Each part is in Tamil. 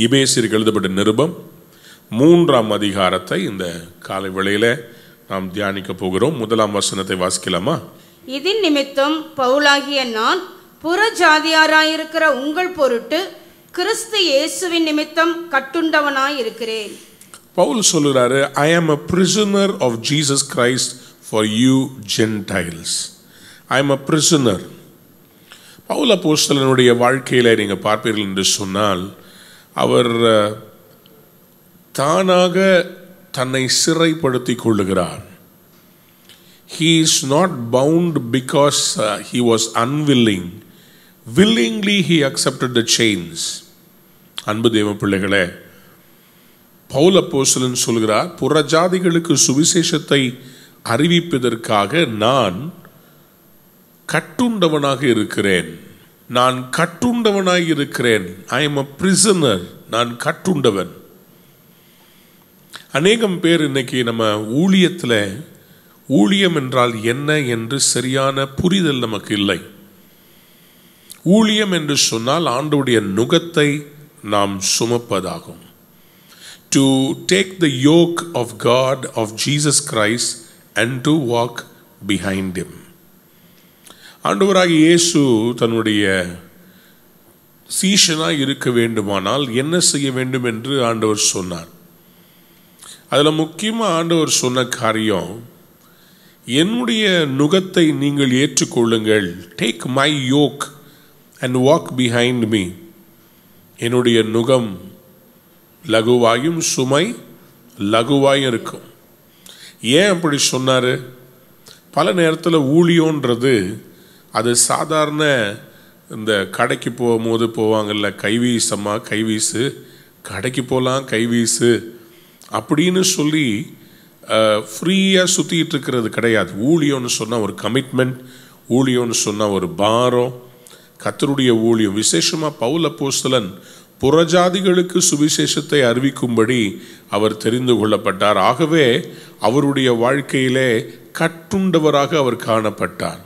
எபேசியருக்கு எழுதப்பட்ட நிருபம் 3ஆம் அதிகாரத்தை இந்த காலை வேளையிலே நாம் தியானிக்க போகிறோம். 1ஆம் வசனத்தை வாசிக்கலாமா? இதன் நிமித்தம் பவுலாகிய நான் புறஜாதியாராயிருக்கிற உங்கள் பொருட்டு கிறிஸ்து இயேசுவின் நிமித்தம் கட்டுண்டவனாயிருக்கிறேன். பவுல் சொல்லுகிறாரு, I am a prisoner of Jesus Christ for you Gentiles. I am a prisoner. Pavul அப்போஸ்தலனுடைய வாழ்க்கையில நீங்க பார்ப்பீர்கள் என்று சொன்னால், அவர் தானாக தன்னை சிறைப்படுத்திக் கொள்ளுகிறார். He is not bound because he was unwilling. Willingly he accepted the chains. அன்பு தேவ பிள்ளைகளே, பவுல் அப்போஸ்தலன் சொல்கிறார், புறஜாதிகளுக்கு சுவிசேஷத்தை அறிவிப்பதற்காக நான் கட்டுண்டவனாக இருக்கிறேன். நான் கட்டுண்டவனாக இருக்கிறேன். I am a prisoner. நான் கட்டுண்டவன். அநேகம் பேர் இன்னைக்கு நம்ம ஊழியத்தில் ஊழியம் என்றால் என்ன என்று சரியான புரிதல் நமக்கு இல்லை. ஊழியம் என்று சொன்னால் ஆண்டவருடைய நுகத்தை நாம் சுமப்பதாகும். To take the yoke of God, of Jesus Christ, and to walk behind him. ஆண்டவராகிய இயேசு தன்னுடைய சீஷனாய் இருக்க வேண்டுமானால் என்ன செய்ய வேண்டும் என்று ஆண்டவர் சொன்னார். அதில் முக்கியமாக ஆண்டவர் சொன்ன காரியம், என்னுடைய நுகத்தை நீங்கள் ஏற்றுக்கொள்ளுங்கள். Take my yoke and walk behind me. என்னுடைய நுகம் லகுவாயும் சுமை லகுவாயும் இருக்கும். ஏன் அப்படி சொன்னார்? பல நேரத்தில் ஊழியோன்றது அது சாதாரண இந்த கடைக்கு போகும்போது போவாங்கல்ல, கைவீசம்மா கைவீசு, கடைக்கு போகலாம் கைவீசு அப்படின்னு சொல்லி ஃப்ரீயாக சுற்றிட்டு இருக்கிறது கிடையாது. ஊழியம்னு சொன்னால் ஒரு கமிட்மெண்ட், ஊழியம்னு சொன்னால் ஒரு பாரம். கர்த்தருடைய ஊழியம், விசேஷமாக பவுல் அப்போஸ்தலன் புறஜாதிகளுக்கு சுவிசேஷத்தை அறிவிக்கும்படி அவர் தெரிந்து கொள்ளப்பட்டார். ஆகவே அவருடைய வாழ்க்கையிலே கட்டுண்டவராக அவர் காணப்பட்டார்.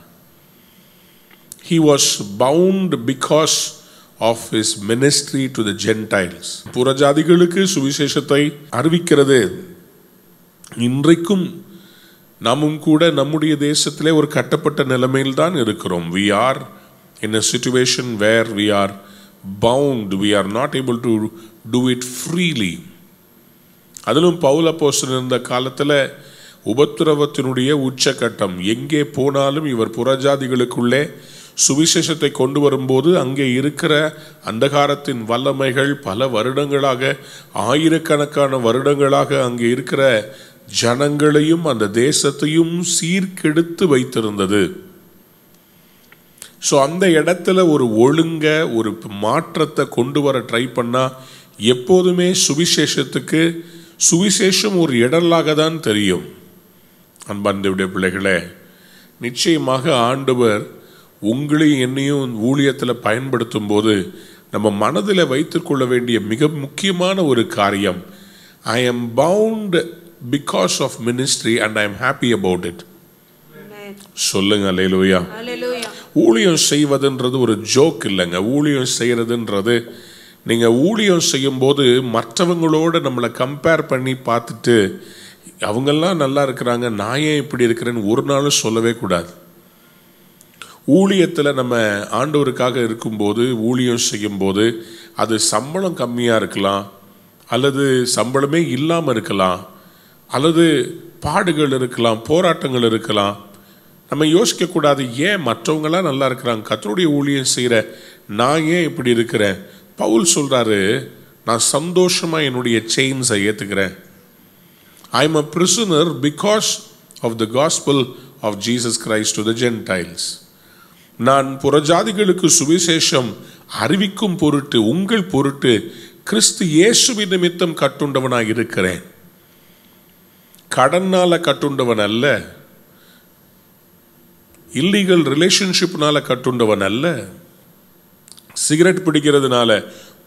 He was bound because of his ministry to the Gentiles. புறஜாதிகளுக்கு சுவிசேஷத்தை அறிவிக்கிறது இன்றைக்கும் நாமும் கூட நம்முடைய தேசத்திலே ஒரு கட்டப்பட்ட நிலைமையில் தான் இருக்கிறோம். We are in a situation where we are bound. We are not able to do it freely. அதிலும் பவுல் அப்போஸ்தலன் இருந்த காலத்தில் உபத்திரவத்தினுடைய உச்சகட்டம். எங்கே போனாலும் இவர் புறஜாதிகளுக்குள்ளே சுவிசேஷத்தை கொண்டு வரும்போது அங்கே இருக்கிற அந்தகாரத்தின் வல்லமைகள் பல வருடங்களாக, ஆயிரக்கணக்கான வருடங்களாக அங்கே இருக்கிற ஜனங்களையும் அந்த தேசத்தையும் சீர்கெடுத்து வைத்திருந்தது. ஸோ அந்த இடத்துல ஒரு ஒழுங்க, ஒரு மாற்றத்தை கொண்டு வர ட்ரை பண்ணா எப்போதுமே சுவிசேஷத்துக்கு சுவிசேஷம் ஒரு இடலாக தான் தெரியும். அன்பார்ந்தவருடைய பிள்ளைகளே, நிச்சயமாக ஆண்டவர் உங்களையும் என்னையும் ஊழியத்தில் பயன்படுத்தும் போது நம்ம மனதில் வைத்துக்கொள்ள வேண்டிய மிக முக்கியமான ஒரு காரியம், I am bound because of ministry and I am happy about it. சொல்லுங்க அல்லேலூயா. ஊழியம் செய்வதுன்றது ஒரு ஜோக் இல்லைங்க. ஊழியம் செய்யறதுன்றது, நீங்கள் ஊழியம் செய்யும் போது மற்றவங்களோட நம்மளை கம்பேர் பண்ணி பார்த்துட்டு அவங்கெல்லாம் நல்லா இருக்கிறாங்க, நான் ஏன் இப்படி இருக்கிறேன்னு ஒரு நாளும் சொல்லவே கூடாது. ஊழியத்தில் நம்ம ஆண்டவருக்காக இருக்கும்போது, ஊழியம் செய்யும்போது அது சம்பளம் கம்மியாக இருக்கலாம், அல்லது சம்பளமே இல்லாமல் இருக்கலாம், அல்லது பாடுகள் இருக்கலாம், போராட்டங்கள் இருக்கலாம். நம்ம யோசிக்கக்கூடாது, ஏன் மற்றவங்களாம் நல்லா இருக்கிறாங்க, கர்த்தருடைய ஊழியம் செய்கிற நான் ஏன் இப்படி இருக்கிறேன். பவுல் சொல்கிறாரு, நான் சந்தோஷமாக என்னுடைய செயின்ஸை ஏற்றுக்கிறேன். I am a prisoner because of the gospel of Jesus Christ to the Gentiles. நான் புறஜாதிகளுக்கு சுவிசேஷம் அறிவிக்கும் பொருட்டு, உங்கள் பொருட்டு கிறிஸ்து இயேசுவின் நிமித்தம் கட்டுண்டவனாக இருக்கிறேன். கடனால் கட்டுண்டவன் அல்ல, இல்லீகல் ரிலேஷன்ஷிப்னால கட்டுண்டவன் அல்ல, சிகரெட் பிடிக்கிறதுனால,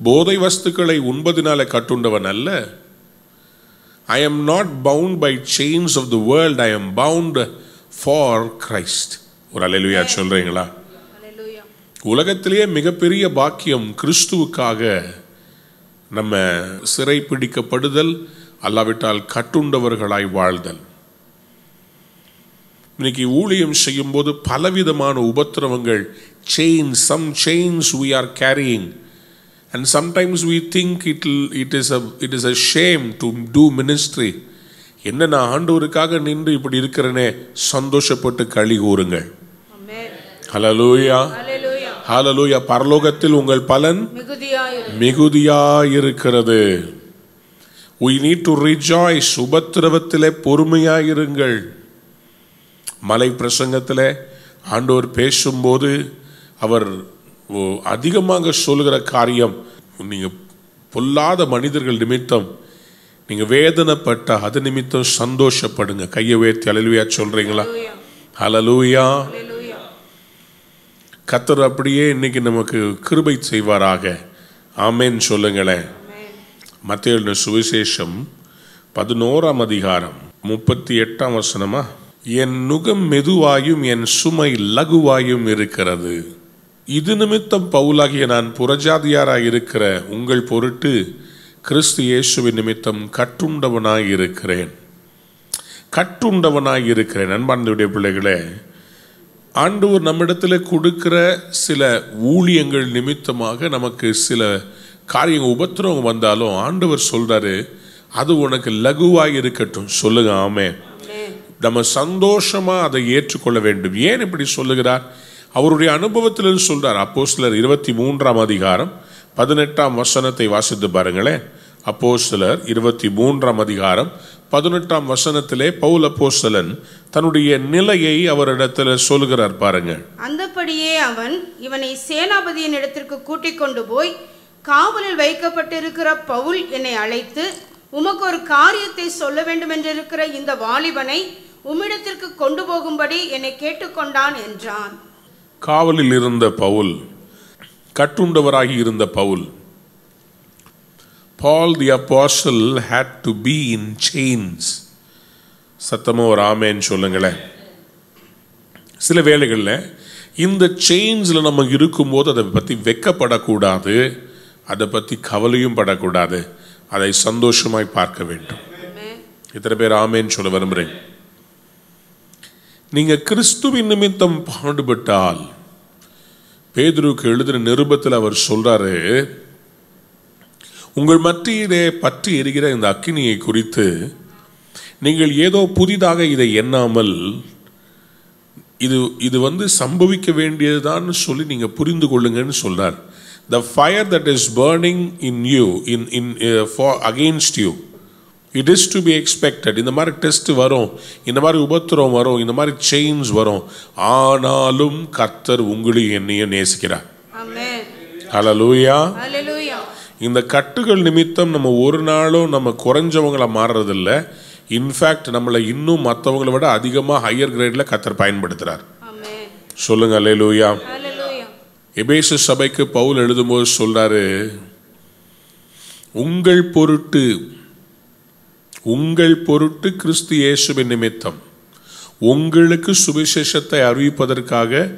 போதை வஸ்துக்களை உண்பதினால கட்டுண்டவன் அல்ல. I am not bound by chains of the world. I am bound for Christ. ஒரு அல்லேலூயா சொல்றீங்களா? உலகத்திலேயே மிகப்பெரிய பாக்கியம் கிறிஸ்துவுக்காக நம்ம சிறை பிடிக்கப்படுதல், அல்லாவிட்டால் கட்டுண்டவர்களாய் வாழ்தல். இன்னைக்கு ஊழியம் செய்யும் போது பலவிதமான உபத்திரவங்கள், some chains we are carrying, and sometimes we think it is a shame to do ministry. என்ன நான் ஆண்டவருக்காக நின்று இப்படி இருக்கிறேனே, சந்தோஷப்பட்டு களி கூறுங்கள். ஹல்லேலூயா, ஹல்லேலூயா. பரலோகத்தில் உங்கள் பலன் மிகுதியாயிருக்கிறது. We need to rejoice. உபத்திரவத்திலே பொறுமையாயிருங்கள். மலை பிரசங்கத்திலே ஆண்டவர் பேசும்போது அவர் அதிகமாக சொல்லுகிற காரியம், நீங்க பொல்லாத மனிதர்கள் நிமித்தம் நீங்க வேதனைப்பட்ட அது நிமித்தம் சந்தோஷப்படுங்க. கையை உயர்த்தி ஹல்லேலூயா சொல்றீங்களா? ஹல்லேலூயா. கர்த்தர் அப்படியே இன்னைக்கு நமக்கு கிருபை செய்வாராக. ஆமென் சொல்லுங்களேன். மத்தேயு சுவிசேஷம் 11ஆம் அதிகாரம் 38ஆம் வசனமா, என் நுகம் மெதுவாயும் என் சுமை லகுவாயும் இருக்கிறது. இது நிமித்தம் பவுலாகிய நான் புறஜாதியாராய் இருக்கிற உங்கள் பொருட்டு கிறிஸ்து இயேசுவின் நிமித்தம் கட்டுண்டவனாய் இருக்கிறேன். கட்டுண்டவனாய் இருக்கிறேன். அன்பார்ந்தவருடைய பிள்ளைகளே, ஆண்டவர் நம்மிடத்தில் கொடுக்கிற சில ஊழியங்கள் நிமித்தமாக நமக்கு சில காரியங்கள் உபத்திரவம் வந்தாலும் ஆண்டவர் சொல்றாரு, அது உனக்கு லகுவாய் இருக்கட்டும். சொல்லுங்க ஆமென். நம்ம சந்தோஷமா அதை ஏற்றுக்கொள்ள வேண்டும். ஏன் இப்படி சொல்லுகிறார்? அவருடைய அனுபவத்திலிருந்து சொல்றார். அப்போஸ்தலர் 23ஆம் அதிகாரம் 18ஆம் வசனத்தை வாசித்து பாருங்களேன். அப்போஸ்தலர் 23ஆம் அதிகாரம் 18ஆம் வசனத்திலே பவுல் அப்போஸ்தலன் தன்னுடைய நிலையை அவரிடத்தில் சொல்லுகிறார் பாருங்க. அந்தபடியே அவன் இவனை சேனாபதியின் இடத்திற்கு கூட்டிக் கொண்டு போய், காவலில் வைக்கப்பட்டிருக்கிற பவுல் என்னை அழைத்து, உமக்கு ஒரு காரியத்தை சொல்ல வேண்டும் என்றிருக்கிற இந்த வாலிபனை உம்மிடத்திற்கு கொண்டு போகும்படி என்னை கேட்டுக்கொண்டான் என்றான். காவலில் இருந்த பவுல், கட்டுண்டவராகி இருந்த Pavul, Paul the apostle had to be in chains. சத்தமா ஒரு ஆமென் சொல்லுங்களேன். சில வேளைகளில் இந்த செயின்ஸில் நம்ம இருக்கும்போது அதை பற்றி வெக்கப்படக்கூடாது, அதை பற்றி கவலையும் படக்கூடாது, அதை சந்தோஷமாய் பார்க்க வேண்டும். இத்தனை பேர் ஆமென் சொல்ல விரும்புகிறேன். நீங்க கிறிஸ்துவின் நிமித்தம் பாடுபட்டால், பேதுருக்கு எழுதின நிருபத்தில் அவர் சொல்றாரு, உங்கள் மத்தியிலே பற்றி எரிகிற இந்த அக்கினியை குறித்து நீங்கள் ஏதோ புதிதாக இதை எண்ணாமல், இது சம்பவிக்க வேண்டியதுதான் சொல்லி நீங்க புரிந்து கொள்ளுங்கன்னு சொல்றார். The fire that is burning in you for against you, it is to be expected. இந்த மாதிரி டெஸ்ட் வரும், இந்த மாதிரி உபத்திரம் வரும், இந்த மாதிரி செயின்ஸ் வரும். ஆனாலும் கர்த்தர் உங்களையும் என்னையும் நேசிக்கிறார். ஆமென். ஹல்லேலூயா. ஹல்லேலூயா. இந்த கட்டுகள் நிமித்தம் நம்ம ஒரு நாளும் நம்ம குறைஞ்சவங்கள மாறுறதில்ல. இன்ஃபேக்ட் நம்மளை இன்னும் மற்றவங்களை விட அதிகமாக ஹையர் கிரேட்ல கர்த்தர் பயன்படுத்துறார். ஆமென். சொல்லுங்க ஹல்லேலூயா. ஹல்லேலூயா. எபேசு சபைக்கு பவுல் எழுதும்போது சொல்றாரு, உங்கள் பொருட்டு கிறிஸ்து இயேசுவின் நிமித்தம் உங்களுக்கு சுவிசேஷத்தை அறிவிப்பதற்காக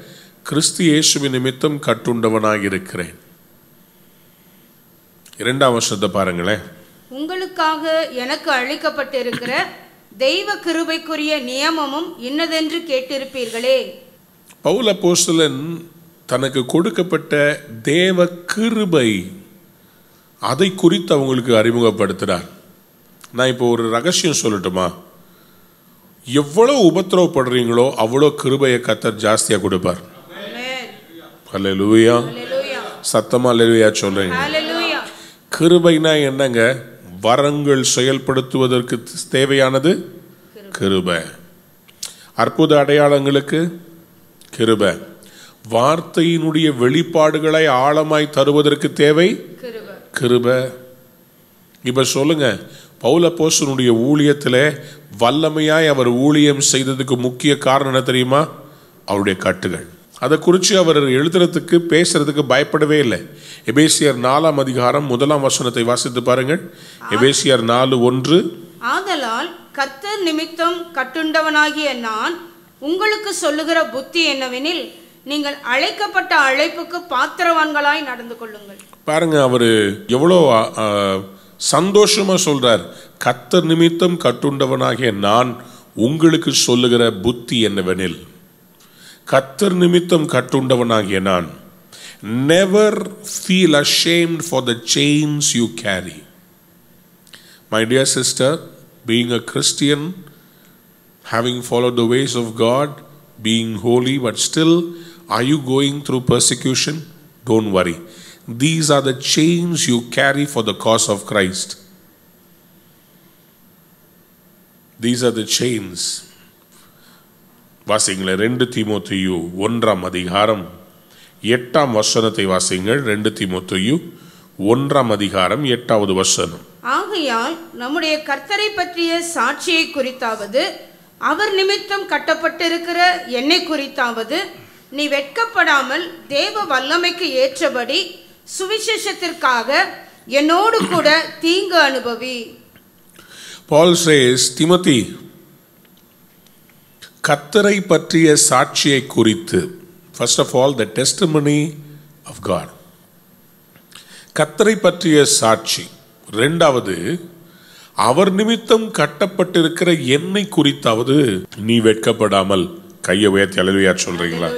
கிறிஸ்து இயேசுவின் நிமித்தம் கட்டுண்டவனாக இருக்கிறேன். 2ஆம் வசனத்தை பாருங்களேன். உங்களுக்காக எனக்கு அளிக்கப்பட்டிருக்கிற தெய்வ கிருபைக்குரிய நியமமும் இன்னதென்று கேட்டிருப்பீர்களே. பவுல் அப்போஸ்தலன் தனக்கு கொடுக்கப்பட்ட தேவ கிருபை, அதை குறித்து அவங்களுக்கு அறிமுகப்படுத்துறார். நான் இப்போ ஒரு ரகசியம் சொல்லட்டுமா? எவ்வளவு உபத்திரவப்படுறீங்களோ அவ்வளோ கிருபையை கர்த்தர் ஜாஸ்தியா கொடுப்பார். ஹல்லேலூயா. சத்தமா ஹல்லேலூயா சொல்றீங்க. கிருபைனா என்னங்க? வரங்கள் செயல்படுத்துவதற்கு தேவையானது கிருபை. அற்புத அடையாளங்களுக்கு கிருபை. வார்த்தையினுடைய வெளிப்பாடுகளை ஆழமாய் தருவதற்கு தேவை கிருபை. இப்ப சொல்லுங்க, பவுல் அப்போஸ்தலனுடைய ஊழியத்திலே வல்லமையாய் அவர் ஊழியம் செய்ததுக்கு முக்கிய காரணம் என்ன தெரியுமா? அவருடைய கட்டுகள். அதை குறித்து அவர் எழுதுறதுக்கு பேசுறதுக்கு பயப்படவே இல்லை. எபேசியர் 4ஆம் அதிகாரம் 1ஆம் வசனத்தை வாசித்து பாருங்கள். எபேசியர் 4:1, ஆதலால் கர்த்தர் நிமித்தம் கட்டுண்டவனாகிய நான் உங்களுக்கு சொல்லுகிற புத்தி என்னவெனில், நீங்கள் அழைக்கப்பட்ட அழைப்புக்கு பாத்திரவான்களாய் நடந்து கொள்ளுங்கள். பாருங்க, அவரு எவ்வளோ சந்தோஷமா சொல்றார். கர்த்தர் நிமித்தம் கட்டுண்டவனாகிய நான் உங்களுக்கு சொல்லுகிற புத்தி என்னவெனில், கர்த்தர் நிமித்தம் கட்டுண்டவனாகிய நான், never feel ashamed for the chains you carry. My dear sister, being a Christian, having followed the ways of God, being holy, but still are you going through persecution? Don't worry. These are the chains you carry for the cause of Christ. These are the chains. வாசிங்களேன் 2 தீமோத்தேயு 1ஆம் அதிகாரம் 8ஆம் வசனத்தை வாசிங்கள். 2 தீமோத்தேயு 1ஆம் அதிகாரம் 8வது வசனம். ஆகையால் நம்முடைய கர்த்தரை பற்றிய சாட்சியை குறித்தாவது, அவர் நிமித்தம் கட்டப்பட்டிருக்கிற என்னை குறித்தாவது, நீ வெட்கப்படாமல் தேவ வல்லமைக்கு ஏற்றபடி சுவிசேஷத்திற்காக என்னோடு கூட தீங்கு அனுபவி. Paul says, Timothy, கர்த்தரை பற்றிய சாட்சியை குறித்து, first of all the testimony of God, கர்த்தரை பற்றிய சாட்சி. இரண்டாவது, அவர் நிமித்தம் கட்டப்பட்டிருக்கிற என்னை குறித்தாவது நீ வெட்கப்படாமல். கையை உயர்த்தி அல்லேலூயா சொல்றீங்களா?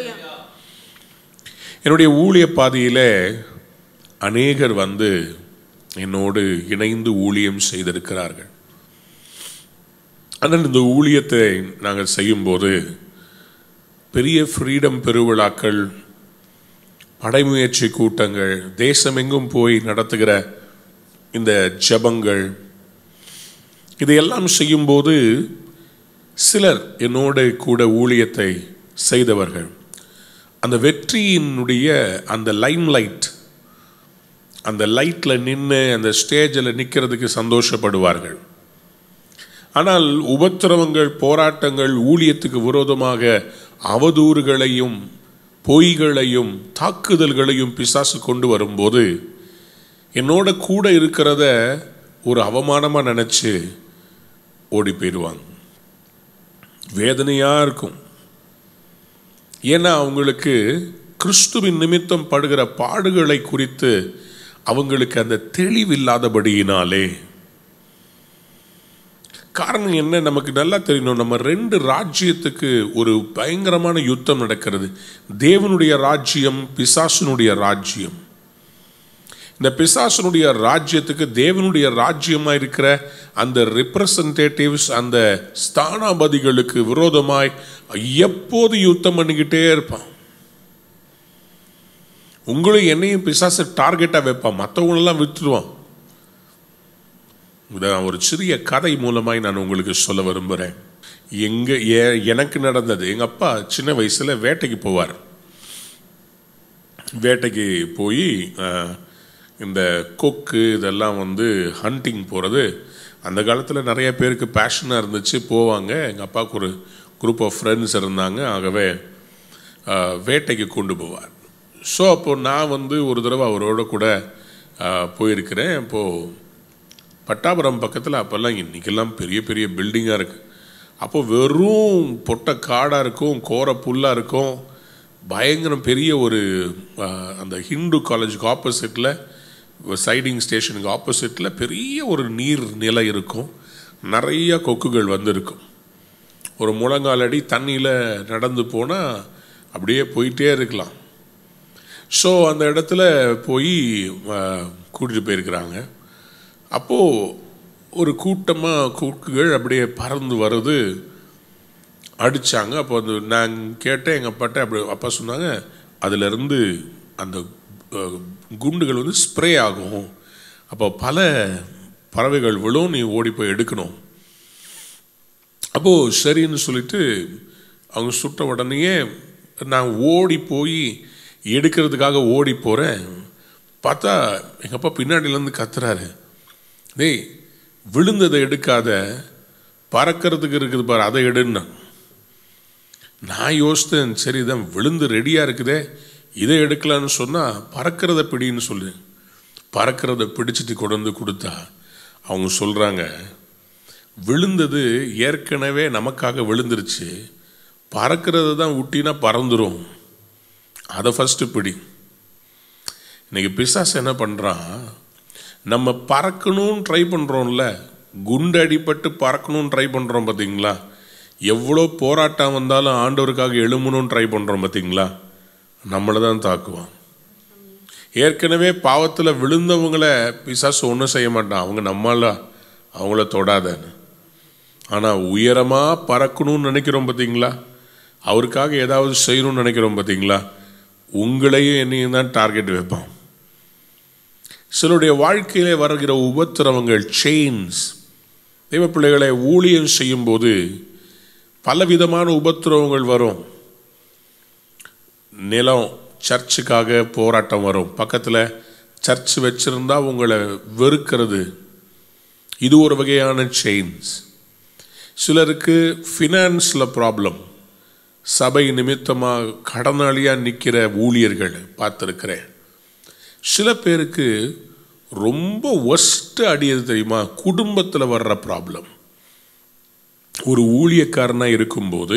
என்னுடைய ஊழிய பாதையிலே அநேகர் வந்து என்னோடு இணைந்து ஊழியம் செய்திருக்கிறார்கள். ஆனால் இந்த ஊழியத்தை நாங்கள் செய்யும்போது பெரிய ஃப்ரீடம் பெருவிழாக்கள், படைமுயற்சி கூட்டங்கள், தேசமெங்கும் போய் நடத்துகிற இந்த ஜெபங்கள், இதையெல்லாம் செய்யும்போது சிலர் என்னோட கூட ஊழியத்தை செய்தவர்கள் அந்த வெற்றியினுடைய அந்த லைம்லைட், அந்த லைட்டில் நின்று அந்த ஸ்டேஜில் நிற்கிறதுக்கு சந்தோஷப்படுவார்கள். ஆனால் உபத்திரவங்கள், போராட்டங்கள், ஊழியத்துக்கு விரோதமாக அவதூறுகளையும் பொய்களையும் தாக்குதல்களையும் பிசாசு கொண்டு வரும்போது என்னோட கூட இருக்கிறத ஒரு அவமானமாக நினச்சி ஓடி போயிடுவாங்க. வேதனையாக இருக்கும். ஏன்னா அவங்களுக்கு கிறிஸ்துவின் நிமித்தம் படுகிற பாடுகளை குறித்து அவங்களுக்கு அந்த தெளிவில்லாதபடியினாலே. காரணம் என்ன? நமக்கு நல்லா தெரியணும், நம்ம 2 ராஜ்யத்துக்கு ஒரு பயங்கரமான யுத்தம் நடக்கிறது. தேவனுடைய ராஜ்யம், பிசாசனுடைய ராஜ்யம். இந்த பிசாசனுடைய ராஜ்யத்துக்கு தேவனுடைய ராஜ்யமாக இருக்கிற அந்த ரெப்ரசன்டேட்டிவ்ஸ், அந்த ஸ்தானாபதிகளுக்கு விரோதமாய் எப்போது யுத்தம் பண்ணிக்கிட்டே இருப்பான். உங்களையும் என்னையும் பிசாசு டார்கெட்டாக வைப்பான், மற்றவங்களெல்லாம் விட்டுருவான். இதை ஒரு சிறிய கதை மூலமாய் நான் உங்களுக்கு சொல்ல விரும்புகிறேன். எனக்கு நடந்தது. எங்கள் அப்பா சின்ன வயசில் வேட்டைக்கு போவார். வேட்டைக்கு போய் இந்த கொக்கு இதெல்லாம் வந்து ஹண்டிங் போகிறது அந்த காலத்தில் நிறைய பேருக்கு பேஷனாக இருந்துச்சு, போவாங்க. எங்கள் அப்பாவுக்கு ஒரு குரூப் ஆஃப் ஃப்ரெண்ட்ஸ் இருந்தாங்க. ஆகவே வேட்டைக்கு கொண்டு போவார். ஸோ அப்போது நான் வந்து ஒரு தடவை அவரோட கூட போயிருக்கிறேன். இப்போது பட்டாபுரம் பக்கத்தில் அப்போல்லாம் இன்றைக்கெல்லாம் பெரிய பெரிய பில்டிங்காக இருக்குது. அப்போது வெறும் பொட்டை காடாக இருக்கும், கோர புல்லாக இருக்கும். பயங்கரம் பெரிய ஒரு அந்த ஹிந்து காலேஜுக்கு ஆப்போசிட்டில், சைடிங் ஸ்டேஷனுக்கு ஆப்போசிட்டில் பெரிய ஒரு நீர் நிலை இருக்கும். நிறைய கொக்குகள் வந்து இருக்கும். ஒரு முழங்கால் அடி தண்ணியில் நடந்து போனால் அப்படியே போயிட்டே இருக்கலாம். ஸோ அந்த இடத்துல போய் கூட்டிகிட்டு போயிருக்கிறாங்க. அப்போது ஒரு கூட்டமாக கொக்குகள் அப்படியே பறந்து வருது, அடித்தாங்க. அப்போ வந்து நான் கேட்டேன் எங்கள் அப்பாட்ட. அப்படி அப்பா சொன்னாங்க, அதிலிருந்து அந்த குண்டுகள் வந்து ஸ்ப்ரே ஆகும், அப்போ பல பறவைகள் விழும், நீ ஓடி போய் எடுக்கணும். அப்போது சரின்னு சொல்லிட்டு அவங்க சுட்ட உடனேயே நான் ஓடி போய் எடுக்கிறதுக்காக ஓடி போகிறேன். பார்த்தா எங்கள் அப்பா பின்னாடியிலேருந்து கத்துறாரு, டேய் விழுந்ததை எடுக்காத, பறக்கிறதுக்கு இருக்குது பாரு, அதை எடுன்னா. நான் யோசித்தேன், சரி தான் விழுந்து ரெடியாக இருக்குதே, இதை எடுக்கலான்னு சொன்னால் பறக்கிறத பிடின்னு சொல்லு. பறக்கிறத பிடிச்சிட்டு கொண்டு வந்து கொடுத்தா அவங்க சொல்கிறாங்க, விழுந்தது ஏற்கனவே நமக்காக விழுந்துருச்சு, பறக்கிறது தான் விட்டினா பறந்துடும், அதை ஃபஸ்ட்டு பிடி. இன்னைக்கு பிசாசு என்ன பண்ணுறான், நம்ம பறக்கணும்னு ட்ரை பண்ணுறோம்ல, குண்டு அடிப்பட்டு பறக்கணும்னு ட்ரை பண்ணுறோம் பார்த்தீங்களா, எவ்வளோ போராட்டம் வந்தாலும் ஆண்டவருக்காக எழுமணும்னு ட்ரை பண்ணுறோம் பார்த்தீங்களா, நம்மளை தான் தாக்குவான். ஏற்கனவே பாவத்தில் விழுந்தவங்களை பிசாசு ஒன்றும் செய்ய மாட்டான், அவங்க நம்மள அவங்கள தொடாதன்னு. ஆனால் உயரமாக பறக்கணும்னு நினைக்கிறோம் பார்த்தீங்களா, அவருக்காக ஏதாவது செய்யணும்னு நினைக்கிறோம் பார்த்தீங்களா, உங்களையும் என்னையும் தான் டார்கெட் வைப்பான். சிலருடைய வாழ்க்கையிலே வருகிற உபத்திரவங்கள் செயின்ஸ். தெய்வ பிள்ளைகளை ஊழியம் செய்யும்போது பலவிதமான உபத்திரவங்கள் வரும். நிலம், சர்ச்சுக்காக போராட்டம் வரும். பக்கத்தில் சர்ச் வச்சிருந்தா உங்களை வெறுக்கிறது, இது ஒரு வகையான செயின்ஸ். சிலருக்கு ஃபினான்ஸில் ப்ராப்ளம், சபை நிமித்தமாக கடனாளியாக நிற்கிற ஊழியர்கள் பார்த்துருக்கிறேன். சில பேருக்கு ரொம்ப ஒஸ்ட் அடியது தெரியுமா, குடும்பத்தில் வர்ற ப்ராப்ளம். ஒரு ஊழியக்காரனாக இருக்கும்போது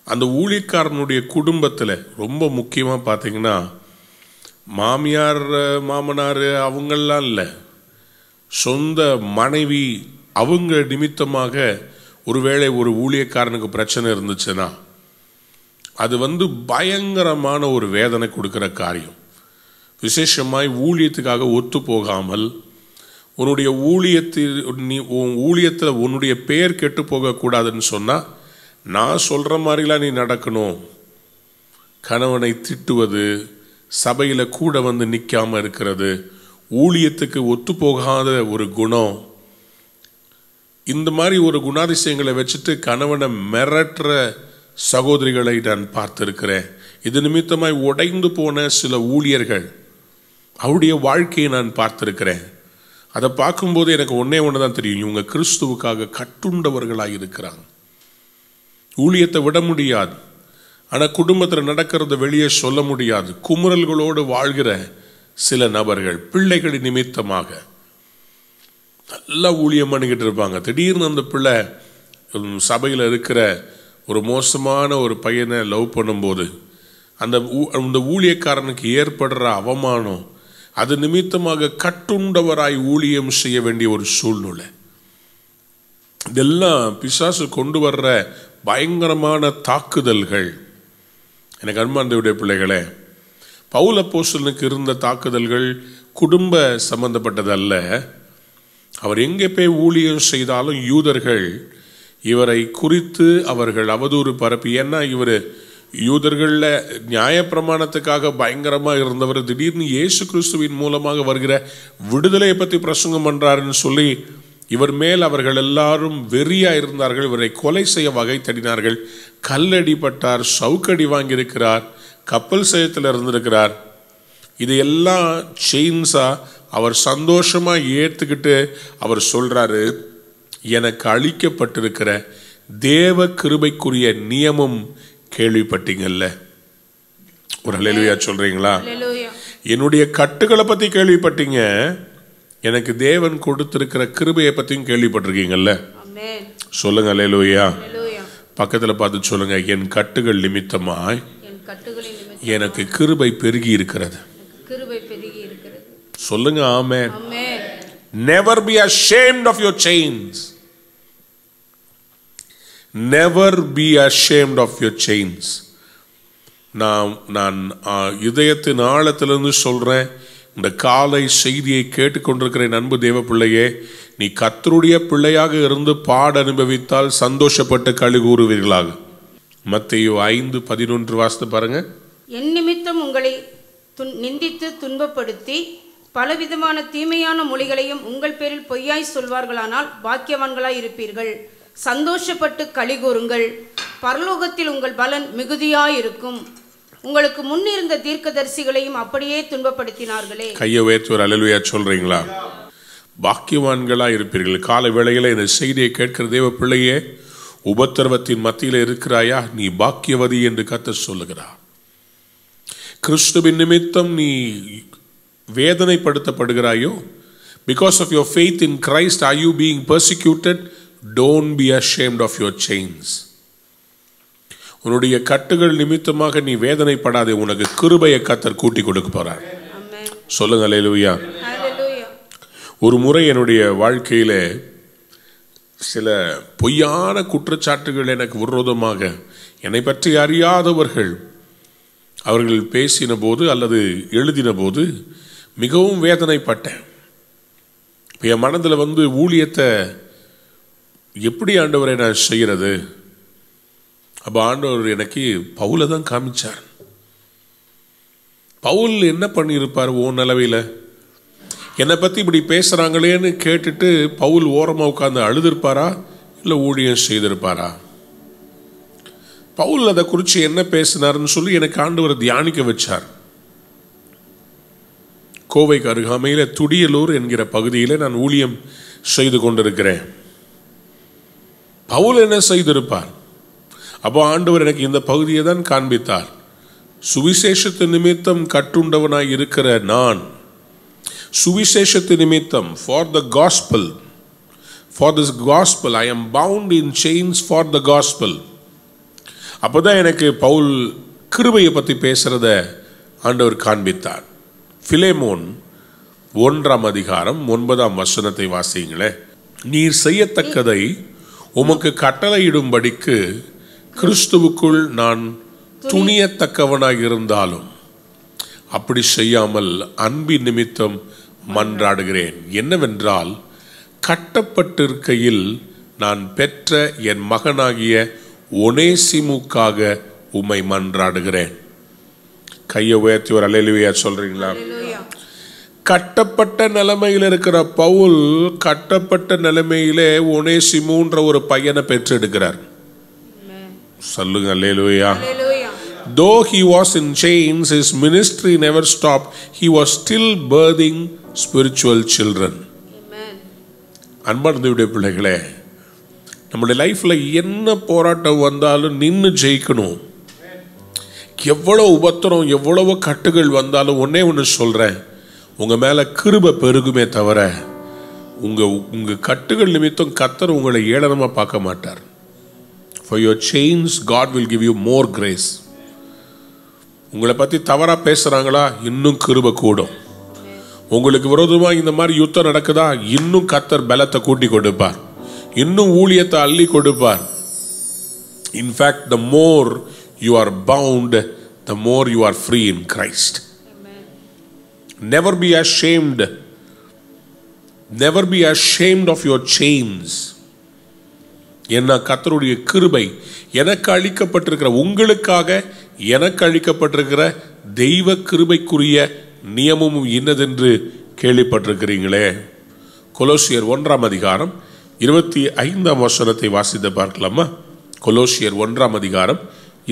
அந்த ஊழியக்காரனுடைய குடும்பத்தில் ரொம்ப முக்கியமாக பார்த்தீங்கன்னா மாமியார் மாமனார் அவங்கெல்லாம் இல்லை, சொந்த மனைவி அவங்க நிமித்தமாக ஒருவேளை ஒரு ஊழியக்காரனுக்கு பிரச்சனை இருந்துச்சுன்னா அது பயங்கரமான ஒரு வேதனை கொடுக்குற காரியம். விசேஷமாய் ஊழியத்துக்காக ஒத்து போகாமல் உன்னுடைய ஊழியத்தில் உன்னுடைய பெயர் கெட்டு போகக்கூடாதுன்னு சொன்னால் நான் சொல்கிற மாதிரிலாம் நீ நடக்கணும். கணவனை திட்டுவது, சபையில் கூட நிற்காமல் இருக்கிறது, ஊழியத்துக்கு ஒத்து போகாத ஒரு குணம், இந்த மாதிரி ஒரு குணாதிசயங்களை வச்சுட்டு கணவனை மிரட்டுற சகோதரிகளை நான் பார்த்திருக்கிறேன். இது நிமித்தமாய் உடைந்து போன சில ஊழியர்கள் அவருடைய வாழ்க்கையை நான் பார்த்திருக்கிறேன். அதை பார்க்கும்போது எனக்கு ஒன்னே ஒன்று தான் தெரியும், இவங்க கிறிஸ்துவுக்காக கட்டுண்டவர்களாக இருக்கிறாங்க. ஊழியத்தை விட முடியாது, ஆனால் குடும்பத்தில் நடக்கிறத வெளியே சொல்ல முடியாது. குமுறல்களோடு வாழ்கிற சில நபர்கள் பிள்ளைகள் நிமித்தமாக நல்லா ஊழியம் பண்ணிக்கிட்டு இருப்பாங்க. திடீர்னு அந்த பிள்ளை சபையில் இருக்கிற ஒரு மோசமான ஒரு பையனை லவ் பண்ணும்போது அந்த ஊழியக்காரனுக்கு ஏற்படுற அவமானம், அது நிமித்தமாக கட்டுண்டவராய் ஊழியம் செய்ய வேண்டிய ஒரு சூழ்நிலை. இதெல்லாம் பிசாசு கொண்டு வர்ற பயங்கரமான தாக்குதல்கள். எனக்கு அன்பார்ந்தவருடைய பிள்ளைகளே, பவுல் அப்போஸ்தலனுக்கு இருந்த தாக்குதல்கள் குடும்ப சம்பந்தப்பட்டதல்ல. அவர் எங்கே போய் ஊழியம் செய்தாலும் யூதர்கள் இவரை குறித்து அவர்கள் அவதூறு பரப்பி, ஏன்னா இவர் யூதர்களில் நியாயப்பிரமாணத்துக்காக பயங்கரமாக இருந்தவர் திடீர்னு இயேசு கிறிஸ்துவின் மூலமாக வருகிற விடுதலையை பற்றி பிரசங்கம் பண்ணுறாருன்னு சொல்லி இவர் மேல் அவர்கள் எல்லாரும் வெறியாக இருந்தார்கள். இவரை கொலை செய்ய வகை தடினார்கள். கல்லடிப்பட்டார், சவுக்கடி வாங்கியிருக்கிறார், கப்பல் சேயத்தில் இருந்திருக்கிறார். இது எல்லாம் செயின்ஸாக அவர் சந்தோஷமாக ஏற்றுக்கிட்டு அவர் சொல்கிறாரு, எனக்கு அளிக்கப்பட்டிருக்கிற தேவ கிருபைக்குரிய நியமம் கேள்விப்பட்டீங்கல்ல. ஒரு ஹல்லேலூயா சொல்றீங்களா? என்னுடைய கட்டுகளை பற்றி கேள்விப்பட்டீங்க, எனக்கு தேவன் கொடுத்திருக்கிற கிருபையை பற்றியும் கேள்விப்பட்டிருக்கீங்கல்ல. சொல்லுங்க ஹல்லேலூயா. பக்கத்தில் பார்த்து சொல்லுங்க, என் கட்டுகள் நிமித்தமாய் எனக்கு கிருபை பெருகி இருக்கிறது. சொல்லுங்க ஆமென். Never be ashamed of your chains. Never be ashamed of your chains. நான் இதயத்தின் ஆழத்திலிருந்து சொல்றேன், இந்த காலை செய்தியை கேட்டுக்கொண்டிருக்கிற அன்பு தேவ பிள்ளையே, நீ கர்த்தருடைய பிள்ளையாக இருந்து பாட அனுபவித்தால் சந்தோஷப்பட்டு களி கூறுவீர்களாக. மத்தேயு 5:11 வாசித்து பாருங்க. என் நிமித்தம் உங்களை நிந்தித்து துன்பப்படுத்தி பலவிதமான தீமையான மொழிகளையும் உங்கள் பேரில் பொய்யாய் சொல்வார்களானால் பாக்கியவான்களாய் இருப்பீர்கள். சந்தோஷப்பட்டு களி கூறுங்கள், பரலோகத்தில் உங்கள் பலன் மிகுதியாயிருக்கும். உங்களுக்கு முன்னிருந்த தீர்க்கதரிசிகளையும் அப்படியே துன்பப்படுத்தினார்களே. கையை உயர்த்தி ஒரு அல்லேலூயா சொல்றீங்களா? பாக்கியவான்களா இருப்பீர்கள். கால வேளையில இந்த செய்தியை கேட்கிற தேவ பிள்ளையே, உபத்திரவத்தின் மத்தியில் இருக்கிறாயா? நீ பாக்கியவதி என்று கர்த்தர் சொல்லுகிறார். கிறிஸ்துவின் நிமித்தம் நீ வேதனைப்படுத்தப்படுகிறாயோ? Because of your faith in Christ are you being persecuted? Don't be ashamed of your chains. உன்னுடைய கட்டுகள் நிமித்தமாக நீ வேதனைப்படாதே, உனக்கு கிருபையை கர்த்தர் கூட்டி கொடுக்க போறார். சொல்லுங்க அல்லேலூயா. ஹalleluya. ஒரு முறை என்னுடைய வாழ்க்கையில சில பொய்யான குற்றச்சாட்டுகள் எனக்கு விரோதமாக என்னை பற்றி அறியாதவர்கள் அவர்கள் பேசின போது அல்லது எழுதின போது மிகவும் வேதனைப்பட்டேன். என் மனதில் ஊழியத்தை எப்படி ஆண்டவரை நான் செய்கிறது? அப்போ ஆண்டவர் எனக்கு பவுலை தான் காமிச்சார். பவுல் என்ன பண்ணியிருப்பார்? ஓ நிலவையில் என்னை பற்றி இப்படி பேசுகிறாங்களேன்னு கேட்டுட்டு பவுல் ஓரமாக உட்காந்து அழுதுருப்பாரா இல்லை ஊழியம் செய்திருப்பாரா? பவுல் அதை குறித்து என்ன பேசினார்னு சொல்லி எனக்கு ஆண்டவர் தியானிக்க வச்சார். கோவைக்கு அருகாமையில் துடியலூர் என்கிற பகுதியில் நான் ஊழியம் செய்து கொண்டிருக்கிறேன். பவுல் என்ன செய்திருப்பார்? அப்போ ஆண்டவர் எனக்கு இந்த பகுதியை தான் காண்பித்தார். சுவிசேஷத்து நிமித்தம் கட்டுண்டவனாய் இருக்கிற நான், சுவிசேஷத்து நிமித்தம் for the gospel, for this gospel I am bound in chains for the gospel. அப்போதான் எனக்கு பவுல் கிருபையை பற்றி பேசுறத ஆண்டவர் காண்பித்தார். பிலேமோன் 1ஆம் அதிகாரம் 9ஆம் வசனத்தை வாசிங்களே. நீர் செய்யத்தக்கதை உமக்கு கட்டளையிடும்படிக்கு கிறிஸ்துவுக்குள் நான் துணியத்தக்கவனாய் இருந்தாலும் அப்படி செய்யாமல் அன்பின் நிமித்தம் மன்றாடுகிறேன். என்னவென்றால், கட்டப்பட்டிருக்கையில் நான் பெற்ற என் மகனாகிய ஒனேசிமுக்காக உம்மை மன்றாடுகிறேன். கையை உயர்த்தி ஒரு அல்லேலூயா சொல்றீங்களா? கட்டப்பட்ட நிலைமையில் இருக்கிற பவுல் கட்டப்பட்ட நிலைமையிலே ஒனேசிமுன்ற ஒரு பையனை பெற்றெடுக்கிறார். சொல்லுங்க அல்லேலூயா. Though he was in chains, his ministry never stopped. He was still birthing spiritual children. அன்பார்ந்தவருடைய பிள்ளைகளே, நம்முடைய லைஃப்ல என்ன போராட்டம் வந்தாலும் நின்று ஜெயிக்கணும். எவ்வளவு உபத்திரம் எவ்வளவு கட்டுகள் வந்தாலும் ஒன்னே ஒன்று சொல்றேன், உங்க மேல கிருபை பெருகுமே தவிர உங்க கட்டுகள் நிமித்தம் கர்த்தர் உங்களை ஏளனமா பார்க்க மாட்டார். For your chains, God will give you more grace. உங்களை பத்தி தவறா பேசுறாங்களா, இன்னும் கிருபை கூடும். உங்களுக்கு விரோதமா இந்த மாதிரி யுத்தம் நடக்குதா, இன்னும் கர்த்தர் பலத்தை கூட்டி கொடுப்பார், இன்னும் ஊழியத்தை அள்ளி கொடுப்பார். In fact the more you are bound, the more you are free in Christ. Never be ashamed. Never be ashamed of your chains. என்ன கர்த்தருடைய கிருபை எனக்கு அளிக்கப்பட்டிருக்கிற, உங்களுக்காக எனக்கு அளிக்கப்பட்டிருக்கிற தெய்வ கிருபைக்குரிய நியமமும் இன்னதென்று கேள்விப்பட்டிருக்கிறீங்களே. கொலோசியர் 1ஆம் அதிகாரம் 25ஆம் வசனத்தை வாசித்து பார்க்கலாமா? கொலோசியர் 1ஆம் அதிகாரம்